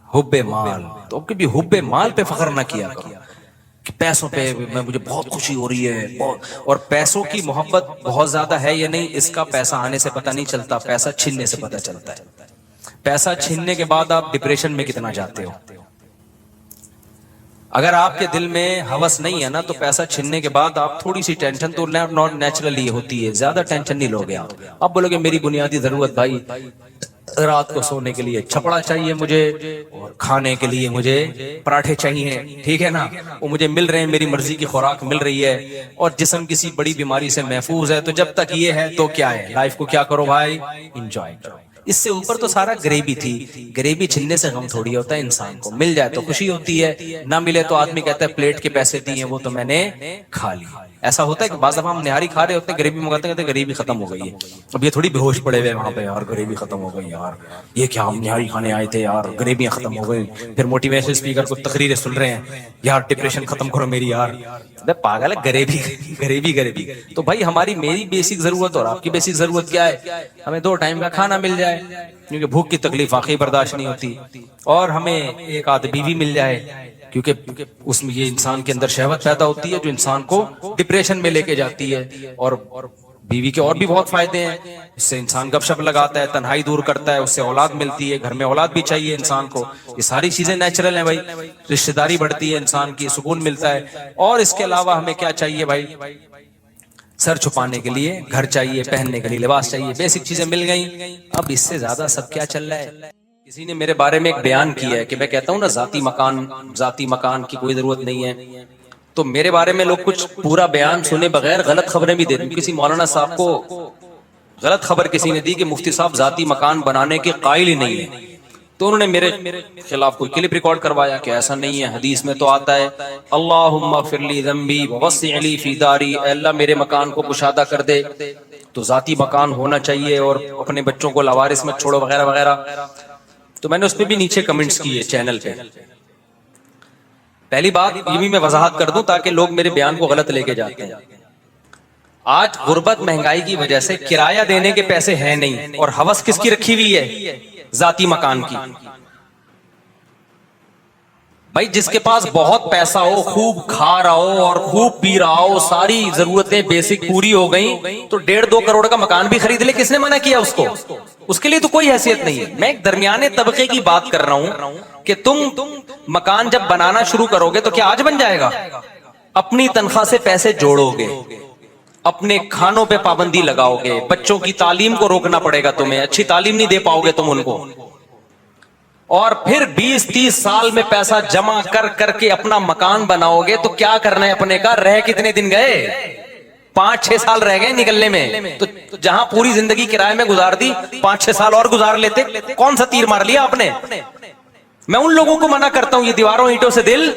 S1: حب مال. تو کبھی حب مال پہ فخر نہ کیا کرو کہ پیسوں پہ مجھے بہت خوشی ہو رہی ہے. اور پیسوں کی محبت بہت زیادہ ہے یا نہیں، اس کا پیسہ آنے سے پتہ نہیں چلتا، پیسہ چھیننے سے پتہ چلتا ہے. پیسہ چھیننے کے بعد آپ ڈپریشن میں کتنا جاتے ہو. اگر آپ کے دل میں ہوس نہیں ہے نا، تو پیسہ چھیننے کے بعد آپ تھوڑی سی ٹینشن تو ناٹ نیچرلی ہوتی ہے، زیادہ ٹینشن نہیں لوگے آپ بولو گے میری بنیادی ضرورت بھائی رات کو سونے کے لیے چھپڑا چاہیے مجھے، اور کھانے کے لیے مجھے پراٹھے چاہیے، ٹھیک ہے نا، وہ مجھے مل رہے ہیں، میری مرضی کی خوراک مل رہی ہے، اور جسم کسی بڑی بیماری سے محفوظ ہے. تو جب تک یہ ہے تو کیا ہے، لائف کو کیا کرو بھائی، انجوائے کرو. اس سے اوپر تو سارا غریبی تھی. غریبی چھننے سے غم تھوڑی ہوتا ہے انسان کو، مل جائے تو خوشی ہوتی ہے، نہ ملے تو آدمی کہتا ہے پلیٹ کے پیسے دیے وہ تو میں نے کھا لی. ایسا ہوتا ہے کہ بعض دفعہ ہم نہاری کھا رہے ہوتے ہیں، غریبی منگاتے ہیں، کہتے ہیں غریبی ختم ہو گئی ہے. اب یہ تھوڑی بے ہوش پڑے ہوئے وہاں پہ، یار غریبی ختم ہو گئی یار، یہ کیا ہم نہاری کھانے آئے تھے یار، غریبیاں ختم ہو گئی. پھر موٹیویشن اسپیکر کو تقریریں سن رہے ہیں، یار ڈپریشن ختم کرو میری یار. پاگل ہے، غریبی غریبی غریبی. تو بھائی ہماری میری بیسک ضرورت اور آپ کی بیسک ضرورت کیا ہے؟ ہمیں 2 ٹائم کا کھانا مل جائے، کیونکہ بھوک کی تکلیف واقعی برداشت نہیں ہوتی، اور ہمیں ایک آدھ بیوی مل جائے، کیونکہ اس میں یہ انسان کے اندر شہوت پیدا ہوتی ہے جو انسان کو ڈپریشن میں لے کے جاتی ہے. اور بیوی کے اور بھی بہت فائدے ہیں، اس سے انسان گپ شپ لگاتا ہے، تنہائی دور کرتا ہے، اس سے اولاد ملتی ہے، گھر میں اولاد بھی چاہیے انسان کو. یہ ساری چیزیں نیچرل ہیں بھائی، رشتہ داری بڑھتی ہے، انسان کی سکون ملتا ہے. اور اس کے علاوہ ہمیں کیا چاہیے بھائی؟ سر چھپانے کے لیے گھر چاہیے، پہننے کے لیے لباس چاہیے، بیسک چیزیں مل گئیں. اب اس سے زیادہ سب کیا چل رہا ہے؟ کسی نے میرے بارے میں ایک بیان کیا ہے کہ میں کہتا ہوں نا ذاتی مکان کی کوئی ضرورت نہیں ہے. تو میرے بارے میں لوگ کچھ پورا بیان سنے بغیر غلط خبریں بھی دیتے ہیں. کسی مولانا صاحب کو غلط خبر کسی نے دی کہ مفتی صاحب ذاتی مکان بنانے کے قائل ہی نہیں ہے، تو انہوں نے میرے خلاف کوئی کلپ ریکارڈ کروایا کہ ایسا نہیں ہے، حدیث میں تو آتا ہے اللہم اغفر لی ذنبی ووسع لی فی داری، اے اللہ میرے مکان کو کشادہ کر دے. تو ذاتی مکان ہونا چاہیے اور اپنے بچوں کو لاوارث مت چھوڑو وغیرہ وغیرہ. تو میں نے اس پہ بھی نیچے کمنٹس کیے چینل پہ. پہلی بات یہ بھی میں وضاحت کر دوں تاکہ لوگ میرے بیان کو غلط لے کے جاتے ہیں. آج غربت مہنگائی کی وجہ سے کرایہ دینے کے پیسے ہیں نہیں، اور ہوس کس کی رکھی ہوئی ہے؟ ذاتی مکان کی. بھائی جس کے پاس بہت پیسہ ہو، خوب کھا رہا ہو اور خوب پی رہا ہو، ساری ضرورتیں بیسک پوری ہو گئیں، تو 1.5-2 کروڑ کا مکان بھی خرید لے. کس نے منع کیا اس کو؟ اس کے لیے تو کوئی حیثیت نہیں ہے. میں ایک درمیانے طبقے کی بات کر رہا ہوں کہ تم مکان جب بنانا شروع کرو گے تو کیا آج بن جائے گا؟ اپنی تنخواہ سے پیسے جوڑو گے، اپنے کھانوں پہ پابندی لگاؤ گے، بچوں کی تعلیم کو روکنا پڑے گا تمہیں، اچھی تعلیم نہیں دے پاؤ گے تم ان کو، اور پھر 20-30 سال میں پیسہ جمع کر کے اپنا مکان بناؤ گے. تو کیا کرنا ہے اپنے کا؟ رہ کتنے دن گئے؟ 5-6 سال رہ گئے نکلنے میں. تو جہاں پوری زندگی کرائے میں گزار دی، 5-6 سال اور گزار لیتے. کون سا تیر مار لیا آپ نے؟ میں ان لوگوں کو منع کرتا ہوں یہ دیواروں اینٹوں سے دل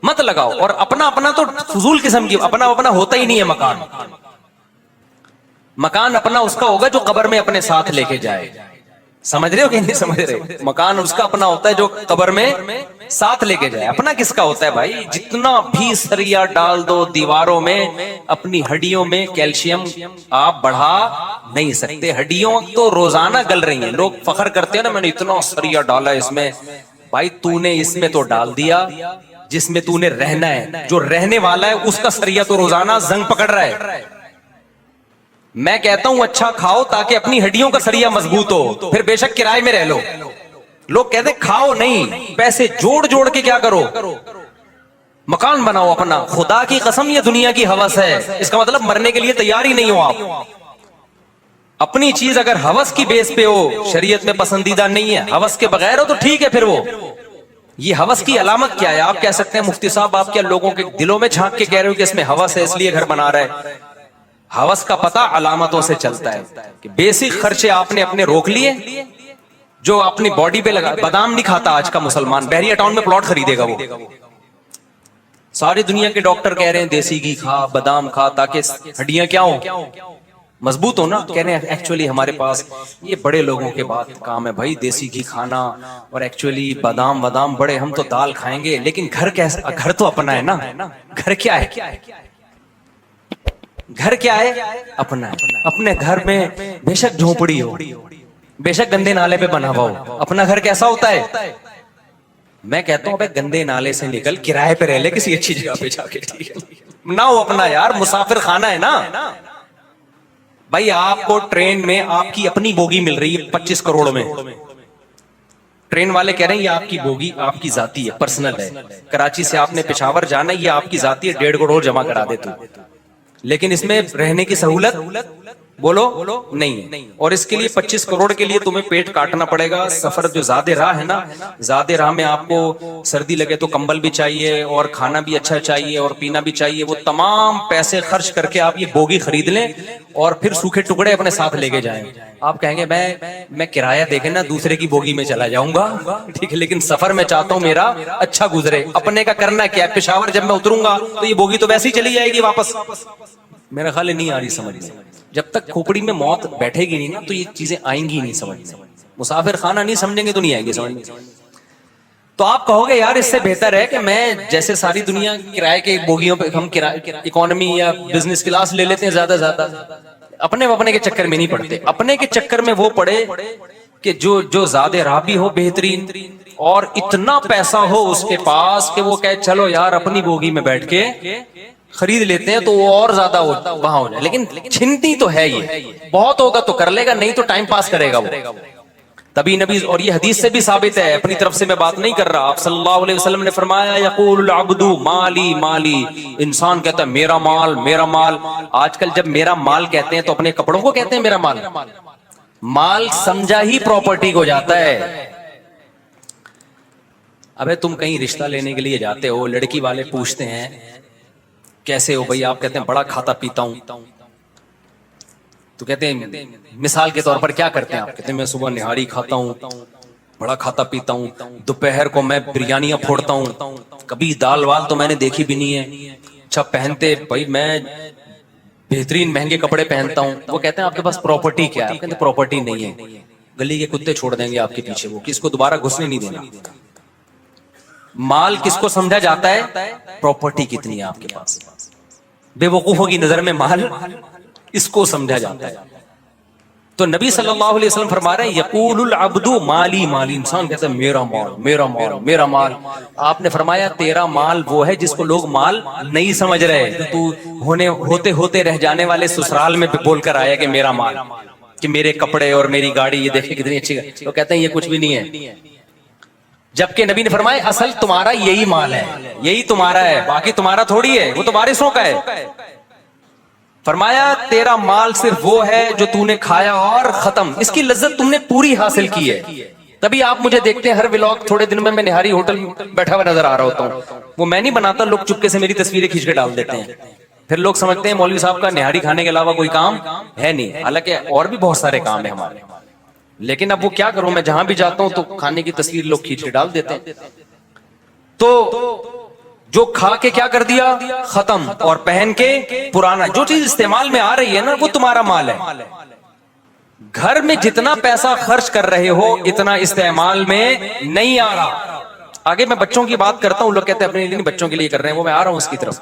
S1: مت لگاؤ. اور اپنا تو فضول قسم کی اپنا ہوتا ہی نہیں ہے مکان. مکان اپنا اس کا ہوگا جو قبر میں اپنے ساتھ لے کے جائے. سمجھ رہے ہو کہ نہیں سمجھ رہے؟ مکان اس کا اپنا ہوتا ہے جو قبر میں ساتھ لے کے جائے. اپنا کس کا ہوتا ہے بھائی؟ جتنا بھی سریا ڈال دو دیواروں میں، اپنی ہڈیوں میں کیلشیم آپ بڑھا نہیں سکتے. ہڈیوں تو روزانہ گل رہی ہیں. لوگ فخر کرتے ہیں نا میں نے اتنا سریا ڈالا اس میں. بھائی تو نے اس میں تو ڈال دیا جس میں تو نے رہنا ہے. جو رہنے والا ہے اس کا سریا تو روزانہ زنگ پکڑ رہا ہے. میں کہتا ہوں اچھا کھاؤ تاکہ اپنی ہڈیوں کا سریا مضبوط ہو، پھر بے شک کرائے میں رہ لو. لوگ کہتے ہیں کھاؤ نہیں، پیسے جوڑ کے کیا کرو؟ مکان بناؤ اپنا. خدا کی قسم یہ دنیا کی ہوس ہے، اس کا مطلب مرنے کے لیے تیار ہی نہیں ہو آپ. اپنی چیز اگر ہوس کی بیس پہ ہو، شریعت میں پسندیدہ نہیں ہے، ہوس کے بغیر ہو تو ٹھیک ہے. پھر وہ یہ ہوس کی علامت کیا ہے؟ آپ کہہ سکتے ہیں مفتی صاحب آپ کیا لوگوں کے دلوں میں جھانک کے کہہ رہے ہو کہ اس میں ہوس ہے اس لیے گھر بنا رہا ہے؟ ہوس کا پتہ علامتوں سے چلتا ہے کہ بیسک خرچے آپ نے اپنے روک لیے، جو اپنی باڈی پہ لگا. بادام نہیں کھاتا آج کا مسلمان, بحریہ ٹاؤن میں پلاٹ خریدے گا وہ. ساری دنیا کے ڈاکٹر کہہ رہے ہیں دیسی گھی کھا, بادام کھا, تاکہ ہڈیاں کیا ہوں, مضبوط ہو نا. کہہ رہے ہیں ایکچولی ہمارے پاس یہ بڑے لوگوں کے بعد کام ہے بھائی دیسی گھی کھانا, اور ایکچولی بادام وادام بڑے, ہم تو دال کھائیں گے, لیکن گھر کیسا, گھر تو اپنا ہے نا. گھر کیا ہے, گھر کیا ہے, اپنا ہے. اپنے گھر میں بے شک جھونپڑی ہو, بے شک گندے نالے پہ بنا ہوا ہو, اپنا گھر کیسا ہوتا ہے. میں کہتا ہوں بھائی گندے نالے سے نکل کرائے پہ رہ لے کسی اچھی جگہ پہ جا کے, نہ ہو اپنا یار, مسافر خانہ ہے نا. بھائی آپ کو ٹرین میں آپ کی اپنی بوگی مل رہی ہے 25 کروڑ میں, ٹرین والے کہہ رہے ہیں یہ آپ کی بوگی آپ کی ذاتی ہے, پرسنل ہے. کراچی سے آپ نے پشاور جانا ہے, یہ آپ کی ذاتی ہے, 1.5 کروڑ جمع کرا دے تو. لیکن اس میں رہنے کی سہولت بولو نہیں ہے, اور اس کے لیے 25 کروڑ کے لیے تمہیں پیٹ کاٹنا پڑے گا. سفر جو زیادہ راہ ہے نا, زیادہ راہ میں آپ کو سردی لگے تو کمبل بھی چاہیے, اور کھانا بھی اچھا چاہیے, اور پینا بھی چاہیے. وہ تمام پیسے خرچ کر کے آپ یہ بوگی خرید لیں, اور پھر سوکھے ٹکڑے اپنے ساتھ لے کے جائیں. آپ کہیں گے میں کرایہ دے کے نا دوسرے کی بوگی میں چلا جاؤں گا, ٹھیک ہے, لیکن سفر میں چاہتا ہوں میرا اچھا گزرے. اپنے کا کرنا کیا ہے, پشاور جب میں اتروں گا تو یہ بوگی تو ویسے ہی چلی جائے گی واپس. میرا خیال نہیں آ رہی سمجھ میں. جب تک کھوپڑی میں موت بیٹھے گی نہیں نا تو یہ چیزیں آئیں گی نہیں سمجھ میں. مسافر خانہ نہیں سمجھیں گے تو نہیں آئیں گے سمجھ میں. تو آپ کہو گے یار اس سے بہتر ہے کہ میں جیسے ساری دنیا کرائے کے بوگیوں پہ ہم اکانومی یا بزنس کلاس لے لیتے ہیں زیادہ زیادہ. اپنے کے چکر میں نہیں پڑتے. اپنے کے چکر میں وہ پڑے کہ جو زیادہ راہ بھی ہو بہترین, اور اتنا پیسہ ہو اس کے پاس کہ وہ کہے چلو یار اپنی بوگی میں بیٹھ کے خرید لیتے ہیں تو وہ اور زیادہ وہاں ہو جائے. لیکن چھنتی تو ہے, یہ بہت ہوگا تو کر لے گا, نہیں تو ٹائم پاس کرے گا وہ. تبھی نبی, اور یہ حدیث سے بھی ثابت ہے, اپنی طرف سے میں بات نہیں کر رہا, آپ صلی اللہ علیہ وسلم نے فرمایا یقول العبد مالی مالی, انسان کہتا ہے میرا مال میرا مال. آج کل جب میرا مال کہتے ہیں تو اپنے کپڑوں کو کہتے ہیں میرا مال. مال سمجھا ہی پراپرٹی کو جاتا ہے. ابے تم کہیں رشتہ لینے کے لیے جاتے ہو, لڑکی والے پوچھتے ہیں کیسے ہو بھائی, آپ کہتے ہیں بڑا کھاتا پیتا ہوں. تو کہتے ہیں مثال کے طور پر کیا کرتے ہیں آپ, کہتے ہیں میں صبح نہاری کھاتا ہوں, بڑا کھاتا پیتا ہوں, دوپہر کو میں بریانیاں پھوڑتا ہوں, کبھی دال وال تو میں نے دیکھی بھی نہیں ہے. اچھا پہنتے بھائی میں بہترین مہنگے کپڑے پہنتا ہوں. وہ کہتے ہیں آپ کے پاس پراپرٹی کیا ہے, آپ کہتے ہیں پراپرٹی نہیں ہے, گلی کے کتے چھوڑ دیں گے آپ کے پیچھے, وہ کس کو دوبارہ گھسنے نہیں دینا. مال کس کو سمجھا جاتا ہے, پراپرٹی کتنی ہے آپ کے پاس. بے وقوفوں کی نظر میں مال اس کو سمجھا جاتا ہے. تو نبی صلی اللہ علیہ وسلم فرما رہے ہیں یقول العبد مالی مالی, انسان کہتا ہے میرا مال میرا مال میرا مال. آپ نے فرمایا تیرا مال وہ ہے جس کو لوگ مال نہیں سمجھ رہے. تو ہوتے ہوتے رہ جانے والے سسرال میں بول کر آیا کہ میرا مال, کہ میرے کپڑے اور میری گاڑی یہ دیکھیں کتنی اچھی. تو کہتے ہیں یہ کچھ بھی نہیں ہے, جبکہ نبی نے فرمایا اصل تمہارا یہی مال ہے, یہی تمہارا ہے, باقی تمہارا تھوڑی ہے, وہ تو وارثوں کا ہے. فرمایا تیرا مال صرف وہ ہے جو تو نے کھایا اور ختم, اس کی لذت تم نے پوری حاصل کی ہے. تبھی آپ مجھے دیکھتے ہیں ہر ولاگ تھوڑے دن میں نہاری ہوٹل بیٹھا ہوا نظر آ رہا ہوتا ہوں. وہ میں نہیں بناتا, لوگ چپکے سے میری تصویریں کھینچ کے ڈال دیتے ہیں. پھر لوگ سمجھتے ہیں مولوی صاحب کا نہاری کھانے کے علاوہ کوئی کام ہے نہیں, حالانکہ اور بھی بہت سارے کام ہیں ہمارے. لیکن اب وہ کیا کروں, میں جہاں بھی جاتا ہوں تو کھانے کی تصویر لوگ کھینچ کے ڈال دیتے ہیں. تو جو کھا کے کیا کر دیا ختم, اور پہن کے پرانا. جو چیز استعمال میں آ رہی ہے نا وہ تمہارا مال ہے. گھر میں جتنا پیسہ خرچ کر رہے ہو اتنا استعمال میں نہیں آ رہا. آگے میں بچوں کی بات کرتا ہوں, لوگ کہتے ہیں اپنے لیے بچوں کے لیے کر رہے ہیں, وہ میں آ رہا ہوں اس کی طرف.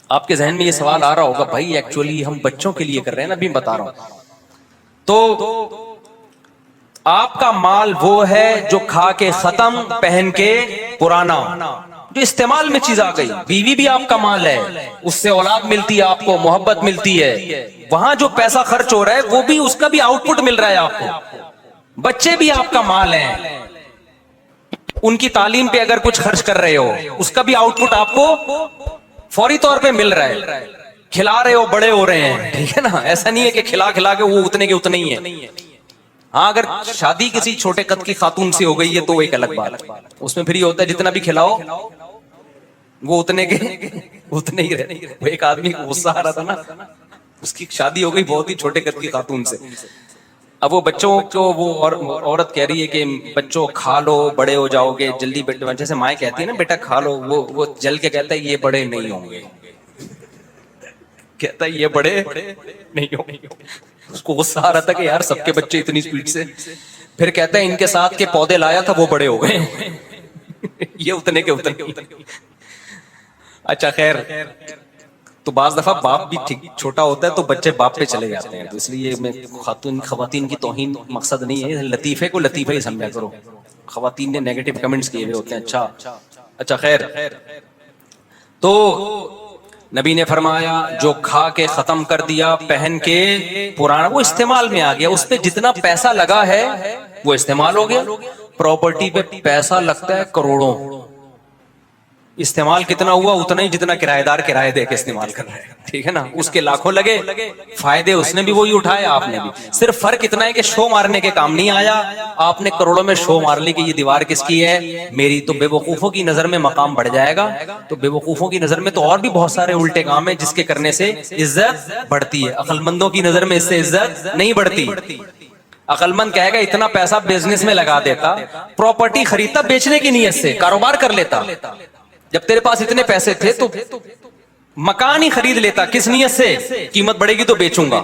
S1: آپ کے ذہن میں یہ سوال آ رہا ہوگا بھائی ایکچولی ہم بچوں کے لیے کر رہے ہیں نا, ابھی بتا رہا ہوں. تو آپ کا مال وہ ہے جو کھا کے ختم, پہن کے پرانا, جو استعمال میں چیز آ گئی. بیوی بھی آپ کا مال ہے, اس سے اولاد ملتی ہے آپ کو, محبت ملتی ہے. وہاں جو پیسہ خرچ ہو رہا ہے وہ بھی اس کا بھی آؤٹ پٹ مل رہا ہے آپ کو. بچے بھی آپ کا مال ہیں, ان کی تعلیم پہ اگر کچھ خرچ کر رہے ہو اس کا بھی آؤٹ پٹ آپ کو فوری طور پہ مل رہا ہے. کھلا رہے ہو بڑے ہو رہے ہیں, ٹھیک ہے نا, ایسا نہیں ہے کہ کھلا کھلا کے وہ اتنے کے اتنے ہی ہیں. ہاں اگر شادی کسی چھوٹے قد کی خاتون سے ہو گئی ہے تو ایک الگ بات ہے, اس میں پھر یہ ہوتا ہے جتنا بھی کھلاؤ وہ اتنے کے اتنے ہی رہتے. وہ ایک آدمی کو غصہ آ رہا تھا نا, اس کی شادی ہو گئی بہت ہی چھوٹے قد کی خاتون سے, اب وہ بچوں کو وہ عورت کہہ رہی ہے کہ بچوں کھا لو بڑے ہو جاؤ گے جلدی، جیسے مائیں کہتی ہے نا بیٹا کھا لو، وہ جل کے کہتا ہے یہ بڑے نہیں ہوں گے، کہتا ہے یہ بڑے نہیں ہوں گے. اس کو غصہ آ رہا تھا کہ یار سب کے بچے اتنی سپیڈ سے، پھر کہتا ہے ان کے ساتھ کے پودے لایا تھا وہ بڑے ہو گئے یہ اتنے کے اتنے. اچھا خیر، تو بعض دفعہ باپ بھی ٹھیک چھوٹا ہوتا ہے تو بچے باپ پہ چلے جاتے ہیں، تو اس لیے میں خواتین کی توہین مقصد نہیں ہے، لطیفے کو لطیفہ ہی سمجھا کرو. خواتین نے نیگیٹو کمنٹس کیے ہوئے ہوتے ہیں. اچھا خیر، تو نبی نے فرمایا جو کھا کے ختم کر دیا، پہن کے پرانا، وہ استعمال میں آ گیا، اس پہ جتنا پیسہ لگا ہے وہ استعمال ہو گیا. پراپرٹی پہ پیسہ لگتا ہے کروڑوں، استعمال کتنا ہوا؟ اتنا ہی جتنا کرایہ دار کرایہ دے کے استعمال کر رہا ہے، ٹھیک ہے نا. اس کے لاکھوں لگے، فائدے اس نے بھی وہی اٹھائے، آپ نے بھی. صرف فرق اتنا ہے کہ شو مارنے کے کام نہیں آیا، آپ نے کروڑوں میں شو مار لی کہ یہ دیوار کس کی ہے؟ میری. تو بے وقوفوں کی نظر میں مقام بڑھ جائے گا، تو بے وقوفوں کی نظر میں تو اور بھی بہت سارے الٹے کام ہیں جس کے کرنے سے عزت بڑھتی ہے. عقل مندوں کی نظر میں اس سے عزت نہیں بڑھتی. عقل مند کہے گا اتنا پیسہ بزنس میں لگا دیتا، پراپرٹی خریدتا بیچنے کی نیت سے، کاروبار کر لیتا. جب تیرے پاس اتنے پیسے تھے تو مکان ہی خرید لیتا، کس نیت سے؟ قیمت بڑھے گی تو بیچوں گا.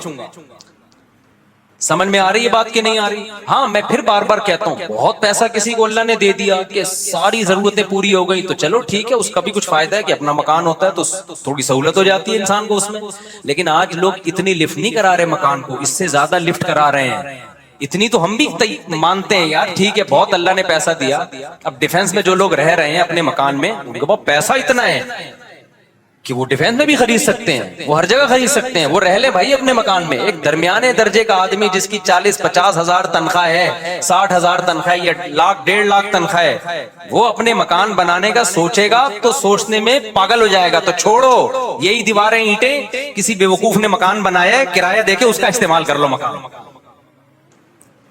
S1: سمجھ میں آ رہی ہے بات کہ نہیں آ رہی؟ ہاں میں پھر بار بار کہتا ہوں، بہت پیسہ کسی کو اللہ نے دے دیا کہ ساری ضرورتیں پوری ہو گئی تو چلو ٹھیک ہے، اس کا بھی کچھ فائدہ ہے کہ اپنا مکان ہوتا ہے تو تھوڑی سہولت ہو جاتی ہے انسان کو اس میں. لیکن آج لوگ اتنی لفٹ نہیں کرا رہے مکان کو، اس سے زیادہ لفٹ کرا رہے ہیں. اتنی تو ہم بھی مانتے ہیں یار، ٹھیک ہے بہت اللہ نے پیسہ دیا. اب ڈیفنس میں جو لوگ رہ رہے ہیں اپنے مکان میں، ان کے پاس پیسہ اتنا ہے کہ وہ ڈیفنس میں بھی خرید سکتے ہیں، وہ ہر جگہ خرید سکتے ہیں، وہ رہ لے بھائی اپنے مکان میں. ایک درمیانے درجے کا آدمی جس کی 40-50 ہزار تنخواہ ہے، 60 ہزار تنخواہ یا 1,00,000-1,50,000 تنخواہ ہے، وہ اپنے مکان بنانے کا سوچے گا تو سوچنے میں پاگل ہو جائے گا. تو چھوڑو یہی دیواریں اینٹیں کسی بیوقوف نے مکان بنایا ہے، کرایہ دے کے اس کا استعمال کر لو مکان.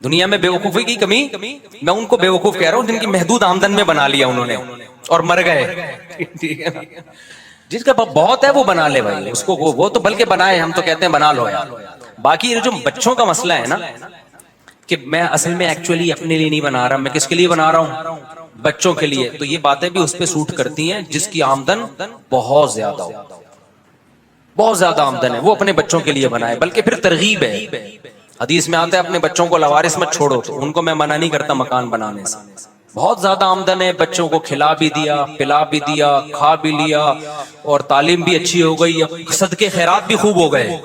S1: دنیا میں بے وقوفی کی کمی، میں ان کو بے وقوف کہہ رہا ہوں جن کی محدود آمدن میں بنا لیا انہوں نے اور مر گئے. جس کا بہت ہے وہ بنا لے بھائی، اس کو وہ تو بلکہ بنائے، ہم تو کہتے ہیں بنا لو یار. باقی جو بچوں کا مسئلہ ہے نا، کہ میں اصل میں ایکچولی اپنے لیے نہیں بنا رہا، میں کس کے لیے بنا رہا ہوں؟ بچوں کے لیے. تو یہ باتیں بھی اس پہ سوٹ کرتی ہیں جس کی آمدن بہت زیادہ ہو، بہت زیادہ آمدن ہے، وہ اپنے بچوں کے لیے بنائے. بلکہ پھر ترغیب ہے، حدیث میں آتا ہے اپنے بچوں کو لوارث مت چھوڑو، تو ان کو میں منع نہیں کرتا مکان بنانے سے. بہت زیادہ آمدن ہے، بچوں کو کھلا بھی دیا، پلا بھی دیا، کھا بھی لیا، اور تعلیم بھی اچھی ہو گئی، صدقے خیرات بھی خوب ہو گئے.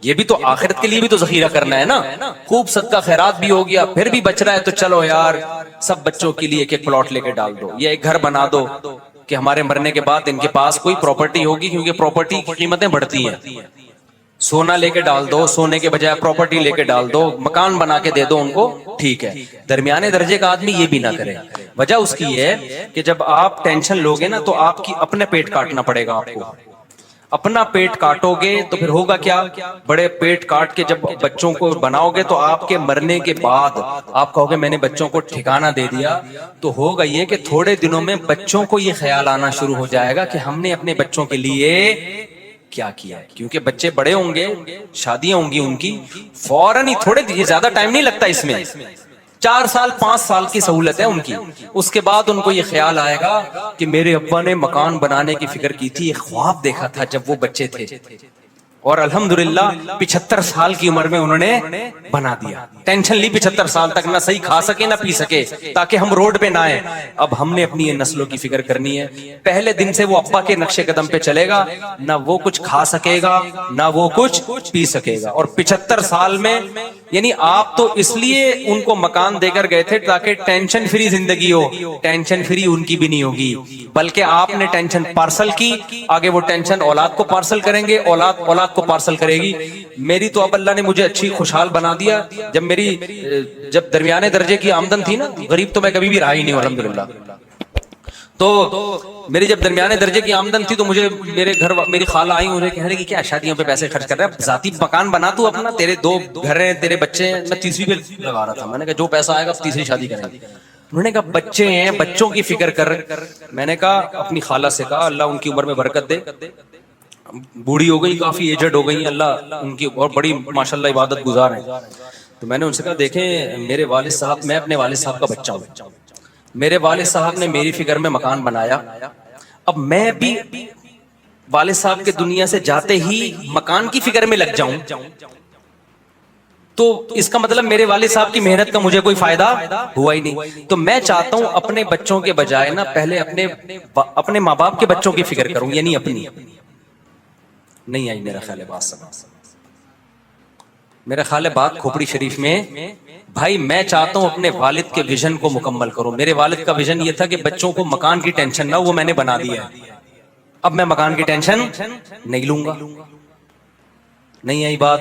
S1: یہ بھی تو آخرت کے لیے بھی تو ذخیرہ کرنا ہے نا. خوب صدقہ خیرات بھی ہو گیا، پھر بھی بچ رہا ہے تو چلو یار سب بچوں کے لیے ایک ایک پلاٹ لے کے ڈال دو یا ایک گھر بنا دو کہ ہمارے مرنے کے بعد ان کے پاس کوئی پراپرٹی ہوگی، کیونکہ پراپرٹی کی قیمتیں بڑھتی ہیں. سونا لے کے ڈال دو، سونے کے بجائے پراپرٹی لے کے ڈال دو، مکان بنا کے دے دو ان کو، ٹھیک ہے. درمیانے درجے کا آدمی یہ بھی نہ کرے. وجہ اس کی ہے کہ جب آپ ٹینشن لوگے نا تو آپ کی اپنے پیٹ کاٹنا پڑے گا. آپ کو اپنا پیٹ کاٹو گے تو پھر ہوگا کیا؟ بڑے پیٹ کاٹ کے جب بچوں کو بناؤ گے تو آپ کے مرنے کے بعد آپ کہو گے میں نے بچوں کو ٹھکانہ دے دیا، تو ہوگا یہ کہ تھوڑے دنوں میں بچوں کو یہ خیال آنا شروع ہو جائے گا کہ ہم نے اپنے بچوں کے لیے کیا کیا ہے. کیونکہ بچے بڑے ہوں گے، شادیاں ہوں گی ان کی، فوراً ہی تھوڑے یہ زیادہ ٹائم نہیں لگتا اس میں، 4 سال 5 سال کی سہولت ہے ان کی. اس کے بعد ان کو یہ خیال آئے گا کہ میرے ابا نے مکان بنانے کی فکر کی تھی، ایک خواب دیکھا تھا جب وہ بچے تھے، اور الحمدللہ 75 سال کی عمر میں انہوں نے بنا دیا. ٹینشن لی 75 سال تک، نہ صحیح کھا سکے نہ پی سکے تاکہ ہم روڈ پہ نہ آئیں. اب ہم نے اپنی نسلوں کی فکر کرنی ہے. پہلے دن سے وہ ابا کے نقش قدم پہ چلے گا، نہ وہ کچھ کھا سکے گا نہ وہ کچھ پی سکے گا. اور 75 سال میں، یعنی آپ تو اس لیے ان کو مکان دے کر گئے تھے تاکہ ٹینشن فری زندگی ہو. ٹینشن فری ان کی بھی نہیں ہوگی، بلکہ آپ نے ٹینشن پارسل کی، آگے وہ ٹینشن اولاد کو پارسل کریں گے، اولاد کو پارسل کرے گی. میری تو اب اللہ نے مجھے اچھی خوشحال بنا دیا. جب درمیانے درجے کی آمدن تھی نا، غریب تو میں کبھی بھی رہا ہی نہیں الحمدللہ. تو میری جب درمیانے درجے کی آمدن تھی تو مجھے میرے گھر میری خالہ آئی، مجھے کہہ رہی کہ کیا شادیوں پہ پیسے خرچ کر رہا ہے، ذاتی مکان بنا تو اپنا، تیرے 2 گھر ہیں، تیرے بچے ہیں. میں تیسری پہ لگا رہا تھا، میں نے کہا جو پیسہ آئے گا تیسری شادی کریں گے. انہوں نے کہا بچے ہیں، بچوں کی فکر کر. میں نے کہا اپنی خالہ سے کہا اللہ ان کی عمر میں برکت دے، بوڑھی ہو گئی، کافی ایجڈ ہو گئی، اللہ ان کی اور بڑی ماشاءاللہ عبادت گزار ہیں. تو میں نے ان سے کہا دیکھیں میرے والد صاحب، میں اپنے والد صاحب کا بچہ ہوں، میرے والد صاحب نے میری فکر میں مکان بنایا، اب میں بھی والد صاحب کے دنیا سے جاتے ہی مکان کی فکر میں لگ جاؤں تو اس کا مطلب میرے والد صاحب کی محنت کا مجھے کوئی فائدہ ہوا ہی نہیں. تو میں چاہتا ہوں اپنے بچوں کے بجائے نا پہلے اپنے ماں باپ کے بچوں کی فکر کروں، یعنی اپنی. نہیں آئی میرا خیال ہے بات سمجھ، میرا خیال ہے بات کھوپڑی شریف میں. بھائی میں چاہتا ہوں اپنے والد کے ویژن کو مکمل کروں. میرے والد کا ویژن یہ تھا کہ بچوں کو مکان کی ٹینشن نہ، وہ میں نے بنا دیا ہے. اب میں مکان کی ٹینشن نہیں لوں گا. نہیں آئی بات،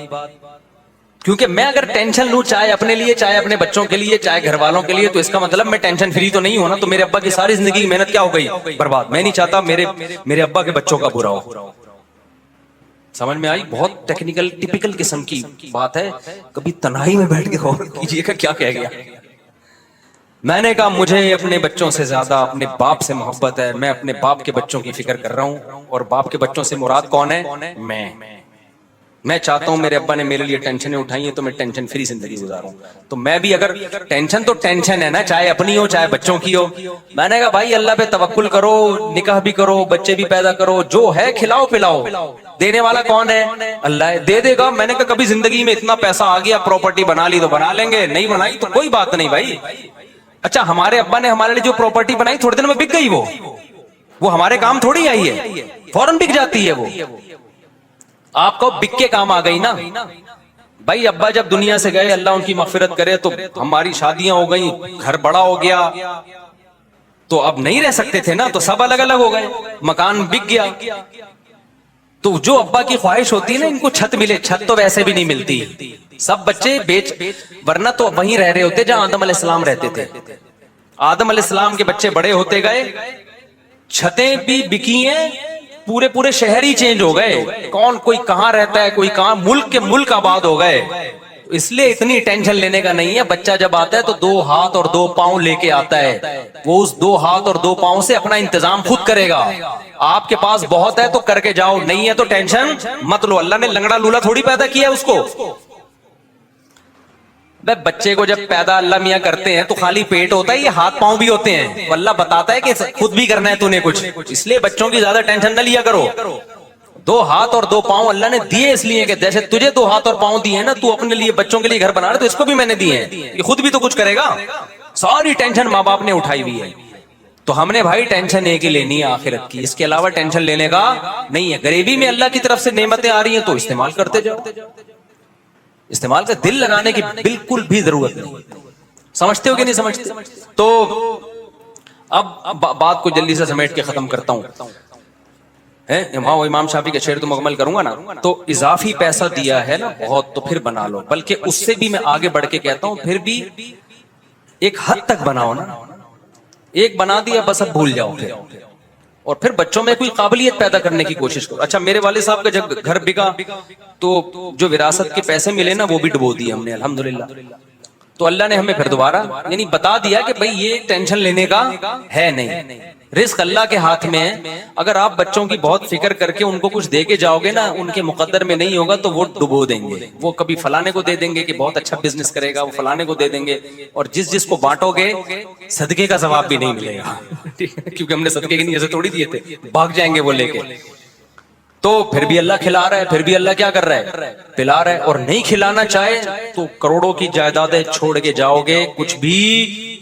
S1: کیونکہ میں اگر ٹینشن لوں چاہے اپنے لیے چاہے اپنے بچوں کے لیے چاہے گھر والوں کے لیے، تو اس کا مطلب میں ٹینشن فری تو نہیں ہونا. تو میرے ابا کی ساری زندگی کی محنت کیا ہو گئی؟ برباد. میں نہیں چاہتا میرے ابا کے بچوں کا برا ہو. سمجھ میں آئی؟ بہت ٹیکنیکل ٹپیکل قسم کی بات ہے، کبھی تنہائی میں بیٹھ کے غور کیجئے گا کیا کہہ گیا. میں نے کہا مجھے اپنے بچوں سے زیادہ اپنے باپ سے محبت ہے، میں اپنے باپ کے بچوں کی فکر کر رہا ہوں. اور باپ کے بچوں سے مراد کون ہے؟ میں چاہتا ہوں میرے ابا نے میرے لیے ٹینشنیں اٹھائی ہیں تو میں ٹینشن فری زندگی گزاروں. تو میں بھی اگر ٹینشن تو ٹینشن ہے نا، چاہے اپنی ہو چاہے بچوں کی ہو. میں نے کہا بھائی اللہ پہ توکل کرو، نکاح بھی کرو، بچے بھی پیدا کرو، جو ہے کھلاؤ پلاؤ. دینے والا کون ہے؟ اللہ ہے، دے دے گا. میں نے کہا کبھی زندگی میں اتنا پیسہ آ گیا، پراپرٹی بنا لی تو بنا لیں گے، نہیں بنائی تو کوئی بات نہیں بھائی. اچھا ہمارے ابا نے ہمارے لیے جو پراپرٹی بنائی تھوڑے دن میں بک گئی، وہ ہمارے کام تھوڑی آئی ہے، فوراً بک جاتی ہے. وہ آپ کو بک کے کام آ گئی نا. بھائی ابا جب دنیا سے گئے، اللہ ان کی مغفرت کرے، تو ہماری شادیاں ہو گئیں، گھر بڑا ہو گیا، تو اب نہیں رہ سکتے تھے نا، تو سب الگ الگ ہو گئے، مکان بک گیا. تو جو ابا کی خواہش ہوتی ہے نا ان کو چھت ملے، چھت تو ویسے بھی نہیں ملتی، سب بچے بیچ، ورنہ تو وہیں رہ رہے ہوتے جہاں آدم علیہ السلام رہتے تھے. آدم علیہ السلام کے بچے بڑے ہوتے گئے، چھتیں بھی بکی ہیں، پورے شہر ہی چینج ہو گئے. کون کوئی کہاں رہتا ہے، کوئی کہاں، ملک کے ملک آباد ہو گئے. اس لیے اتنی ٹینشن لینے کا نہیں ہے. بچہ جب آتا ہے تو 2 ہاتھ اور 2 پاؤں لے کے آتا ہے، وہ اس 2 ہاتھ اور 2 پاؤں سے اپنا انتظام خود کرے گا. آپ کے پاس بہت ہے تو کر کے جاؤ، نہیں ہے تو ٹینشن مت لو. اللہ نے لنگڑا لولا تھوڑی پیدا کیا ہے اس کو. بچے کو جب پیدا اللہ میاں کرتے ہیں تو خالی پیٹ ہوتا ہے، یہ ہاتھ پاؤں بھی ہوتے ہیں. اللہ بتاتا ہے کہ خود بھی کرنا ہے تو نے کچھ. اس لیے بچوں کی زیادہ ٹینشن نہ لیا کرو. 2 ہاتھ اور 2 پاؤں اللہ نے دیے اس لیے کہ جیسے تجھے 2 ہاتھ اور پاؤں دیے نا، تو اپنے لیے بچوں کے لیے گھر بنا رہا تو اس کو بھی میں نے دیے ہیں، یہ خود بھی تو کچھ کرے گا. ساری ٹینشن ماں باپ نے اٹھائی ہوئی ہے. تو ہم نے بھائی ٹینشن ایک ہی لینی ہے آخرت کی، اس کے علاوہ ٹینشن لینے کا نہیں ہے. غریبی میں اللہ کی طرف سے نعمتیں آ رہی ہیں تو استعمال کرتے جاؤ. استعمال کا دل لگانے کی بالکل بھی ضرورت نہیں. سمجھتے ہو کہ نہیں سمجھتے؟ تو اب بات کو جلدی سے سمیٹ کے ختم کرتا ہوں. امام شافعی کا شعر تو مکمل کروں گا نا. تو اضافی پیسہ دیا ہے نا بہت، تو پھر بنا لو. بلکہ اس سے بھی میں آگے بڑھ کے کہتا ہوں پھر بھی ایک حد تک بناؤ نا. ایک بنا دیا بس اب بھول جاؤ پھر، اور پھر بچوں میں کوئی قابلیت پیدا کرنے کی کوشش کرو. اچھا میرے والد صاحب کا جب گھر بکا تو جو وراثت کے پیسے ملے نا وہ بھی ڈبو دیے ہم نے الحمدللہ. تو اللہ نے ہمیں پھر دوبارہ یعنی بتا دیا کہ بھئی یہ ٹینشن لینے کا ہے نہیں، رزق اللہ کے ہاتھ میں ہے. اگر آپ بچوں کی بہت فکر کر کے ان کو کچھ دے کے جاؤ گے نا، ان کے مقدر میں نہیں ہوگا تو وہ ڈبو دیں گے. وہ کبھی فلانے کو دے دیں گے کہ بہت اچھا بزنس کرے گا، وہ فلانے کو دے دیں گے، اور جس کو بانٹو گے صدقے کا ثواب بھی نہیں ملے گا کیونکہ ہم نے صدقے کی نیت سے تھوڑی دیے تھے، بھاگ جائیں گے وہ لے کے. تو پھر بھی اللہ کھلا رہا ہے، پھر بھی اللہ کیا کر رہا ہے؟ پلا رہا ہے. اور نہیں کھلانا چاہے تو کروڑوں کی جائیدادیں چھوڑ کے جاؤ گے کچھ بھی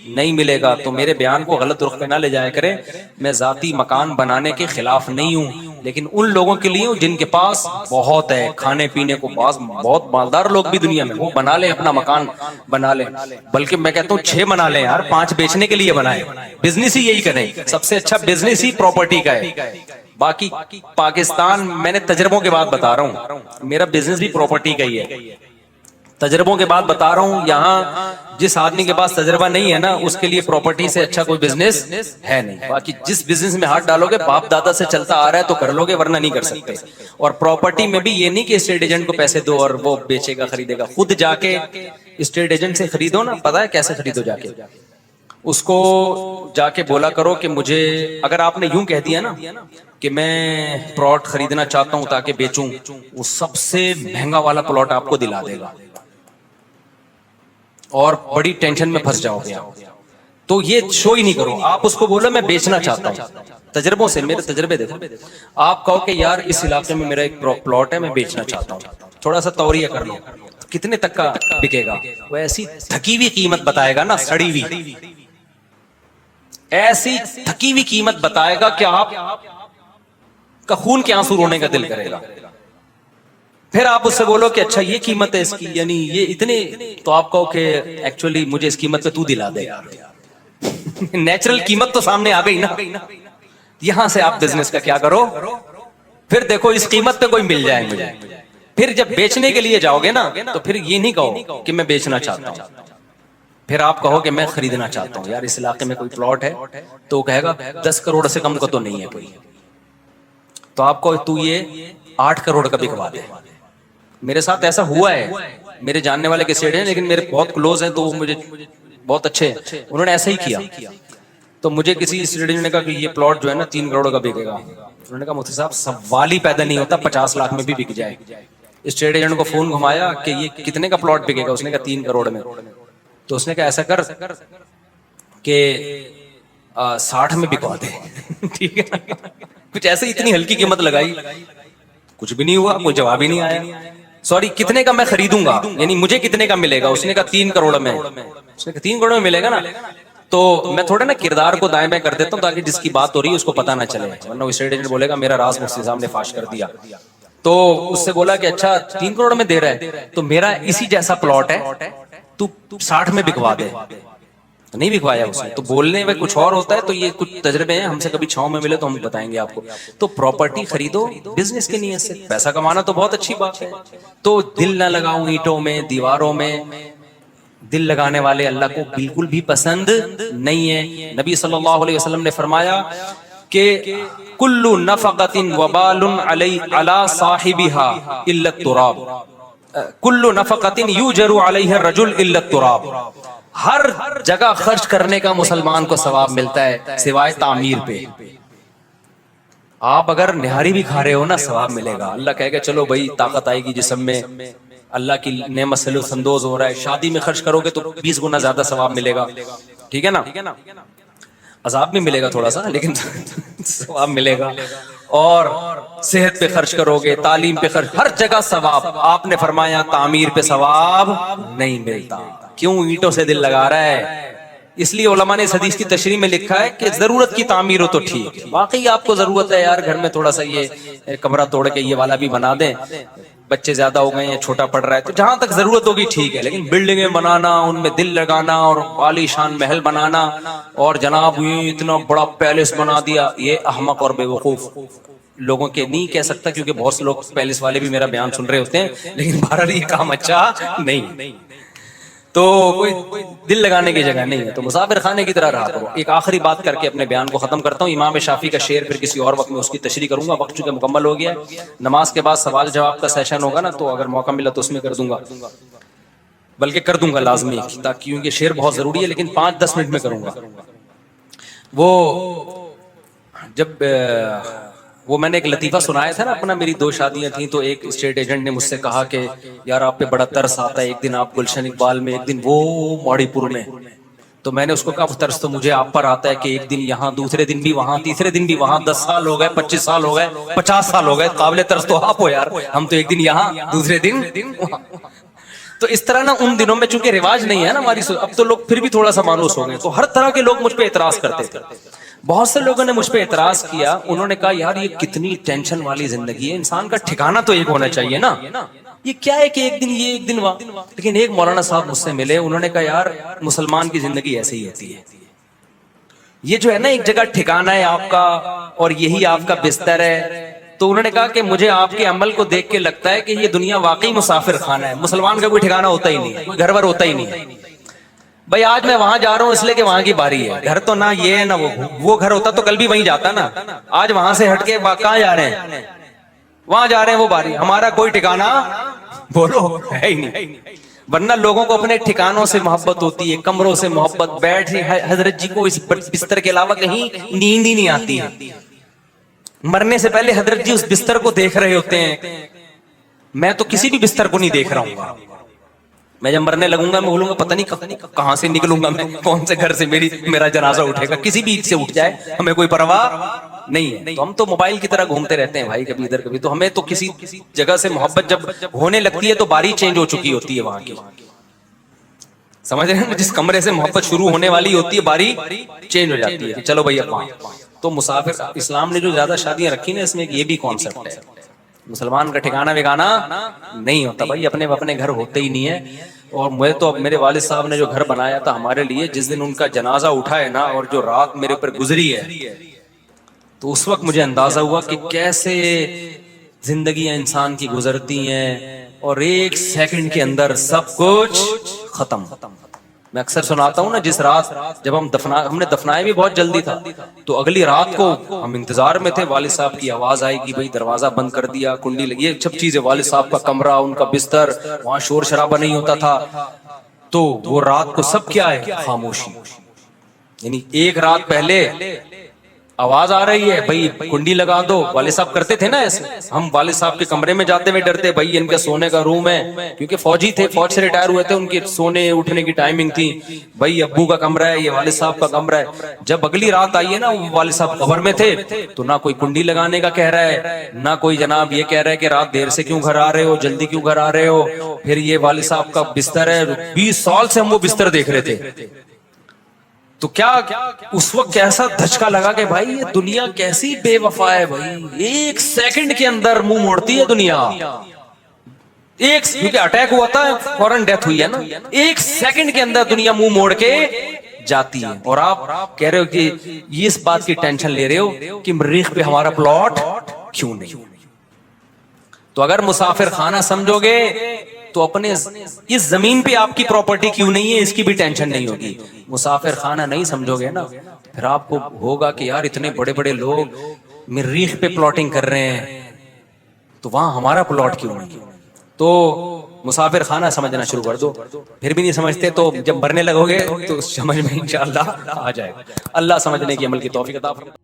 S1: نہیں ملے گا. تو میرے بیان کو غلط رخ پہ نہ لے جایا کریں. میں ذاتی مکان بنانے کے خلاف نہیں ہوں، لیکن ان لوگوں کے لیے ہوں جن کے پاس بہت ہے کھانے پینے کو. بہت مالدار لوگ بھی دنیا میں، وہ بنا لیں اپنا مکان بنا لیں. بلکہ میں کہتا ہوں 6 بنا لیں یار، 5 بیچنے کے لیے بنائیں. بزنس ہی یہی کریں، سب سے اچھا بزنس ہی پراپرٹی کا ہے. باقی پاکستان میں نے تجربوں کے بعد بتا رہا ہوں، میرا بزنس بھی پراپرٹی کا ہی ہے. تجربوں کے بعد بتا رہا ہوں، یہاں جس آدمی کے پاس تجربہ نہیں ہے نا اس کے لیے پراپرٹی سے اچھا کوئی بزنس ہے نہیں. باقی جس بزنس میں ہاتھ ڈالو گے باپ دادا سے چلتا آ رہا ہے تو کر لو گے، ورنہ نہیں کر سکتے. اور پراپرٹی میں بھی یہ نہیں کہ اسٹیٹ ایجنٹ کو پیسے دو اور وہ بیچے گا خریدے گا. خود جا کے اسٹیٹ ایجنٹ سے خریدو نا. پتا ہے کیسے خریدو؟ جا کے اس کو جا کے بولا کرو کہ مجھے، اگر آپ نے یوں کہہ دیا نا کہ میں پلاٹ خریدنا چاہتا ہوں تاکہ بیچوں، وہ سب سے مہنگا والا پلاٹ آپ کو دلا دے گا. اور بڑی ٹینشن میں پھنس جاؤ گے آپ. تو یہ شو ہی نہیں کرو. آپ اس کو بولو میں بیچنا چاہتا ہوں. تجربوں سے, میرے تجربے دیکھو. آپ کہو کہ یار اس علاقے میں میرا ایک پلاٹ ہے, میں بیچنا چاہتا ہوں, تھوڑا سا توریہ کر لو, کتنے تک کا بکے گا؟ وہ ایسی تھکی ہوئی قیمت بتائے گا نا, سڑی ہوئی, ایسی تھکی ہوئی قیمت بتائے گا کہ آپ کا خون کے آنسو رونے کا دل کرے گا. پھر آپ اس سے بولو کہ اچھا یہ قیمت ہے اس کی, یعنی یہ اتنے, تو آپ کہو کہ ایکچولی مجھے اس قیمت پہ تو دلا دے یار. نیچرل قیمت تو سامنے آ گئی نا. یہاں سے آپ بزنس کا کیا کرو, پھر دیکھو اس قیمت پہ کوئی مل جائے مجھے. پھر جب بیچنے کے لیے جاؤ گے نا, تو پھر یہ نہیں کہو کہ میں بیچنا چاہتا ہوں, پھر آپ کہو کہ میں خریدنا چاہتا ہوں. یار اس علاقے میں کوئی پلاٹ ہے, تو کہے گا 10 کروڑ سے کم کا تو نہیں ہے کوئی. تو آپ کو تو یہ 8 کروڑ کا بکوا دے. میرے ساتھ ایسا ہوا ہے, میرے جاننے والے کے سیٹ ہیں لیکن میرے بہت کلوز ہیں, تو وہ مجھے بہت اچھے, انہوں نے ایسا ہی کیا. تو مجھے کسی اسٹوڈنٹ نے کہا کہ یہ پلاٹ جو ہے نا 3 کروڑ کا بکے گا. انہوں نے کہا مفتی صاحب سوال ہی پیدا نہیں ہوتا, 50 لاکھ میں بھی بک جائے. اسٹیٹ ایجنٹ کو فون گھمایا کہ یہ کتنے کا پلاٹ بکے گا, اس نے کہا 3 کروڑ میں. تو اس نے کہا ایسا کر کہ 60 میں بکوا دے. ٹھیک ہے, کچھ ایسے اتنی ہلکی قیمت لگائی, کچھ بھی نہیں ہوا, کوئی جواب ہی نہیں آیا. سوری کتنے کا میں خریدوں گا, یعنی مجھے کتنے کا ملے گا؟ اس نے کہا 3 کروڑ میں. اس نے کہا 3 کروڑ میں ملے گا نا. تو میں تھوڑا نا کردار کو دائیں بائیں کر دیتا ہوں تاکہ جس کی بات ہو رہی ہے اس کو پتہ نہ چلے, ورنہ وہ اسٹیٹ ایجنٹ بولے گا میرا راز مفتی صاحب نے فاش کر دیا. تو اس سے بولا کہ اچھا 3 کروڑ میں دے رہا ہے, تو میرا اسی جیسا پلاٹ ہے, تو 60 میں بکوا دے. نہیں بکوایا اس نے. تو بولنے میں کچھ اور ہوتا ہے, تو یہ کچھ تجربے ہیں, ہم سے کبھی چھاؤں میں ملے تو ہم بتائیں گے آپ کو. تو پراپرٹی خریدو بزنس کی نیت سے, پیسہ کمانا تو بہت اچھی بات ہے. تو دل نہ لگاؤ اینٹوں میں, دیواروں میں. دل لگانے والے اللہ کو بالکل بھی پسند نہیں ہے. نبی صلی اللہ علیہ وسلم نے فرمایا کہ کل نفقۃ وبال علی صاحبها الا التراب, کل نفقۃ یجر علیہ الرجل الا التراب. ہر جگہ خرچ کرنے کا مسلمان کو ثواب ملتا ہے سوائے تعمیر پہ. آپ اگر نہاری بھی کھا رہے ہو نا, ثواب ملے گا. اللہ کہے گا چلو بھائی طاقت آئے گی جسم میں, اللہ کی نعمت سے لطف اندوز ہو رہا ہے. شادی میں خرچ کرو گے تو 20 گنا زیادہ ثواب ملے گا. ٹھیک ہے نا, عذاب بھی ملے گا تھوڑا سا, لیکن ثواب ملے گا. اور صحت پہ خرچ کرو گے, تعلیم پہ خرچ, ہر جگہ ثواب. آپ نے فرمایا تعمیر پہ ثواب نہیں ملتا. کیوں؟ اینٹوں سے دل لگا رہا ہے. اس لیے علماء نے اس حدیث کی تشریح میں لکھا ہے کہ ضرورت کی تعمیر ہو تو ٹھیک ہے. واقعی آپ کو ضرورت ہے یار, گھر میں تھوڑا سا یہ کمرہ توڑ کے یہ والا بھی بنا دیں, بچے زیادہ ہو گئے ہیں, چھوٹا پڑ رہا ہے, تو جہاں تک ضرورت ہوگی ٹھیک ہے. لیکن بلڈنگیں بنانا, ان میں دل لگانا اور عالی شان محل بنانا, اور جناب یہ اتنا بڑا پیلس بنا دیا, یہ احمق اور بے وقوف لوگوں کے نہیں کہہ سکتا, کیونکہ بہت سے لوگ پیلس والے بھی میرا بیان سن رہے ہوتے ہیں, لیکن بہرحال یہ کام اچھا نہیں. تو کوئی دل لگانے کی جگہ نہیں ہے, تو مسافر خانے کی طرح رہا کرو. ایک آخری بات کر کے اپنے بیان کو ختم کرتا ہوں. امام شافعی کا شعر پھر کسی اور وقت میں اس کی تشریح کروں گا, وقت چونکہ مکمل ہو گیا ہے. نماز کے بعد سوال جواب کا سیشن ہوگا نا, تو اگر موقع ملا تو اس میں کر دوں گا, بلکہ کر دوں گا لازمی, تاکہ کیونکہ شعر بہت ضروری ہے, لیکن 5-10 منٹ میں کروں گا. وہ میں نے ایک لطیفہ سنایا تھا نا اپنا, میری 2 شادیاں تھیں, تو ایک اسٹیٹ ایجنٹ نے مجھ سے کہا کہ یار آپ پہ بڑا ترس آتا ہے, ایک دن آپ گلشن اقبال میں, ایک دن وہ موڑی پور میں. تو میں نے اس کو کہا ترس تو مجھے آپ پر آتا ہے کہ ایک دن یہاں, دوسرے دن بھی وہاں, تیسرے دن بھی وہاں. 10 سال ہو گئے, 25 سال ہو گئے, 50 سال ہو گئے, قابل ترس تو آپ ہو یار. ہم تو ایک دن یہاں, دوسرے دن وہاں. تو اس طرح نا ان دنوں میں چونکہ رواج نہیں ہے نا ہماری, اب تو لوگ پھر بھی تھوڑا سا مانوس ہو گئے, تو ہر طرح کے لوگ مجھ پہ اعتراض کرتے تھے. بہت سے لوگوں نے مجھ پہ اعتراض کیا, انہوں نے کہا یار یہ کتنی ٹینشن والی زندگی ہے, انسان کا ٹھکانہ تو ایک ہونا چاہیے نا, یہ کیا ہے کہ ایک دن یہ ایک دن وہاں. لیکن ایک مولانا صاحب مجھ سے ملے, انہوں نے کہا یار مسلمان کی زندگی ایسے ہی ہوتی ہے, یہ جو ہے نا ایک جگہ ٹھکانہ ہے آپ کا اور یہی آپ کا بستر ہے. تو انہوں نے کہا کہ مجھے آپ کے عمل کو دیکھ کے لگتا ہے کہ یہ دنیا واقعی مسافر خانہ ہے, مسلمان کا کوئی ٹھکانہ ہوتا ہی نہیں ہے, کوئی گھر ور ہوتا ہی نہیں ہے. بھائی آج میں وہاں جا رہا ہوں اس لیے کہ وہاں کی باری ہے, گھر تو نہ یہ ہے نہ وہ گھر ہوتا تو کل بھی وہیں جاتا نا. آج وہاں سے ہٹ کے کہاں جا رہے ہیں, وہاں جا رہے ہیں, وہ باری. ہمارا کوئی ٹھکانہ بولو ہے ہی نہیں. ورنہ لوگوں کو اپنے ٹھکانوں سے محبت ہوتی ہے, کمروں سے محبت. بیٹھ حضرت جی کو اس بستر کے علاوہ کہیں نیند ہی نہیں آتی ہے. مرنے سے پہلے حضرت جی اس بستر کو دیکھ رہے ہوتے ہیں, میں تو کسی بھی بستر کو نہیں دیکھ رہا ہوں. میں جب مرنے لگوں گا میں بولوں گا پتہ نہیں کہاں سے نکلوں گا میں, کون سے گھر سے میرا جنازہ اٹھے گا, کسی بھی سے اٹھ جائے ہمیں کوئی پرواہ نہیں ہے. تو ہم تو موبائل کی طرح گھومتے رہتے ہیں بھائی, کبھی ادھر کبھی. تو ہمیں تو کسی جگہ سے محبت جب ہونے لگتی ہے تو باری چینج ہو چکی ہوتی ہے وہاں کی, سمجھ رہے ہیں, جس کمرے سے محبت شروع ہونے والی ہوتی ہے باری چینج ہو جاتی ہے, چلو بھائی اب وہاں. تو مسافر, اسلام نے جو زیادہ شادیاں رکھی نا اس میں یہ بھی کانسیپٹ ہے, مسلمان کا ٹھکانا وگانا نہیں ہوتا بھائی, اپنے گھر ہوتے ہی نہیں ہے. اور مجھے تو میرے والد صاحب نے جو گھر بنایا تھا ہمارے لیے, جس دن ان کا جنازہ اٹھا ہے نا اور جو رات میرے اوپر گزری ہے, تو اس وقت مجھے اندازہ ہوا کہ کیسے زندگیاں انسان کی گزرتی ہیں اور ایک سیکنڈ کے اندر سب کچھ ختم. میں اکثر سناتا ہوں نا, جس رات جب ہم نے دفنایا بھی بہت جلدی تھا, تو اگلی رات کو ہم انتظار میں تھے, والد صاحب کی آواز آئے گی, بھائی دروازہ بند کر دیا, کنڈی لگی, یہ سب چیزیں, والد صاحب کا کمرہ, ان کا بستر, وہاں شور شرابہ نہیں ہوتا تھا. تو وہ رات کو سب کیا ہے, خاموشی. یعنی ایک رات پہلے آواز آ رہی ہے, بھائی کنڈی لگا دو. والد صاحب کرتے تھے نا ایسے, ہم والد صاحب کے کمرے میں جاتے ہوئے ڈرتے, بھائی ان کے سونے کا روم ہے, کیونکہ فوجی تھے, فوج سے ریٹائر ہوئے تھے, ان کے سونے اٹھنے کی ٹائمنگ تھی, بھائی ابو کا کمرہ ہے, یہ والد صاحب کا کمرہ ہے. جب اگلی رات آئی ہے نا, والد صاحب قبر میں تھے, تو نہ کوئی کنڈی لگانے کا کہہ رہا ہے, نہ کوئی جناب یہ کہہ رہا ہے کہ رات دیر سے کیوں گھر آ رہے ہو, جلدی کیوں گھر آ رہے ہو. پھر یہ والد صاحب کا بستر ہے, 20 سال سے ہم وہ بستر دیکھ رہے تھے. تو کیا اس وقت کیسا دھچکا لگا کہ بھائی یہ دنیا کیسی بے وفا ہے بھائی, ایک سیکنڈ کے اندر منہ موڑتی ہے دنیا. ایک, کیونکہ اٹیک ہوا تھا, فوراً ڈیتھ ہوئی ہے نا, ایک سیکنڈ کے اندر دنیا منہ موڑ کے جاتی ہے. اور آپ کہہ رہے ہو کہ یہ اس بات کی ٹینشن لے رہے ہو کہ مریخ پہ ہمارا پلاٹ کیوں نہیں. تو اگر مسافر خانہ سمجھو گے تو اپنے اس زمین پہ آپ کی پراپرٹی کیوں نہیں ہے اس کی بھی ٹینشن نہیں ہوگی. مسافر خانہ نہیں سمجھو گے نا, پھر آپ کو ہوگا کہ یار اتنے بڑے بڑے لوگ مریخ پہ پلاٹنگ کر رہے ہیں, تو وہاں ہمارا پلاٹ کیوں نہیں. تو مسافر خانہ سمجھنا شروع کر دو. پھر بھی نہیں سمجھتے تو جب مرنے لگو گے تو سمجھ میں انشاءاللہ آ جائے گا. اللہ سمجھنے کی عمل کی توفیق عطا فرمائے.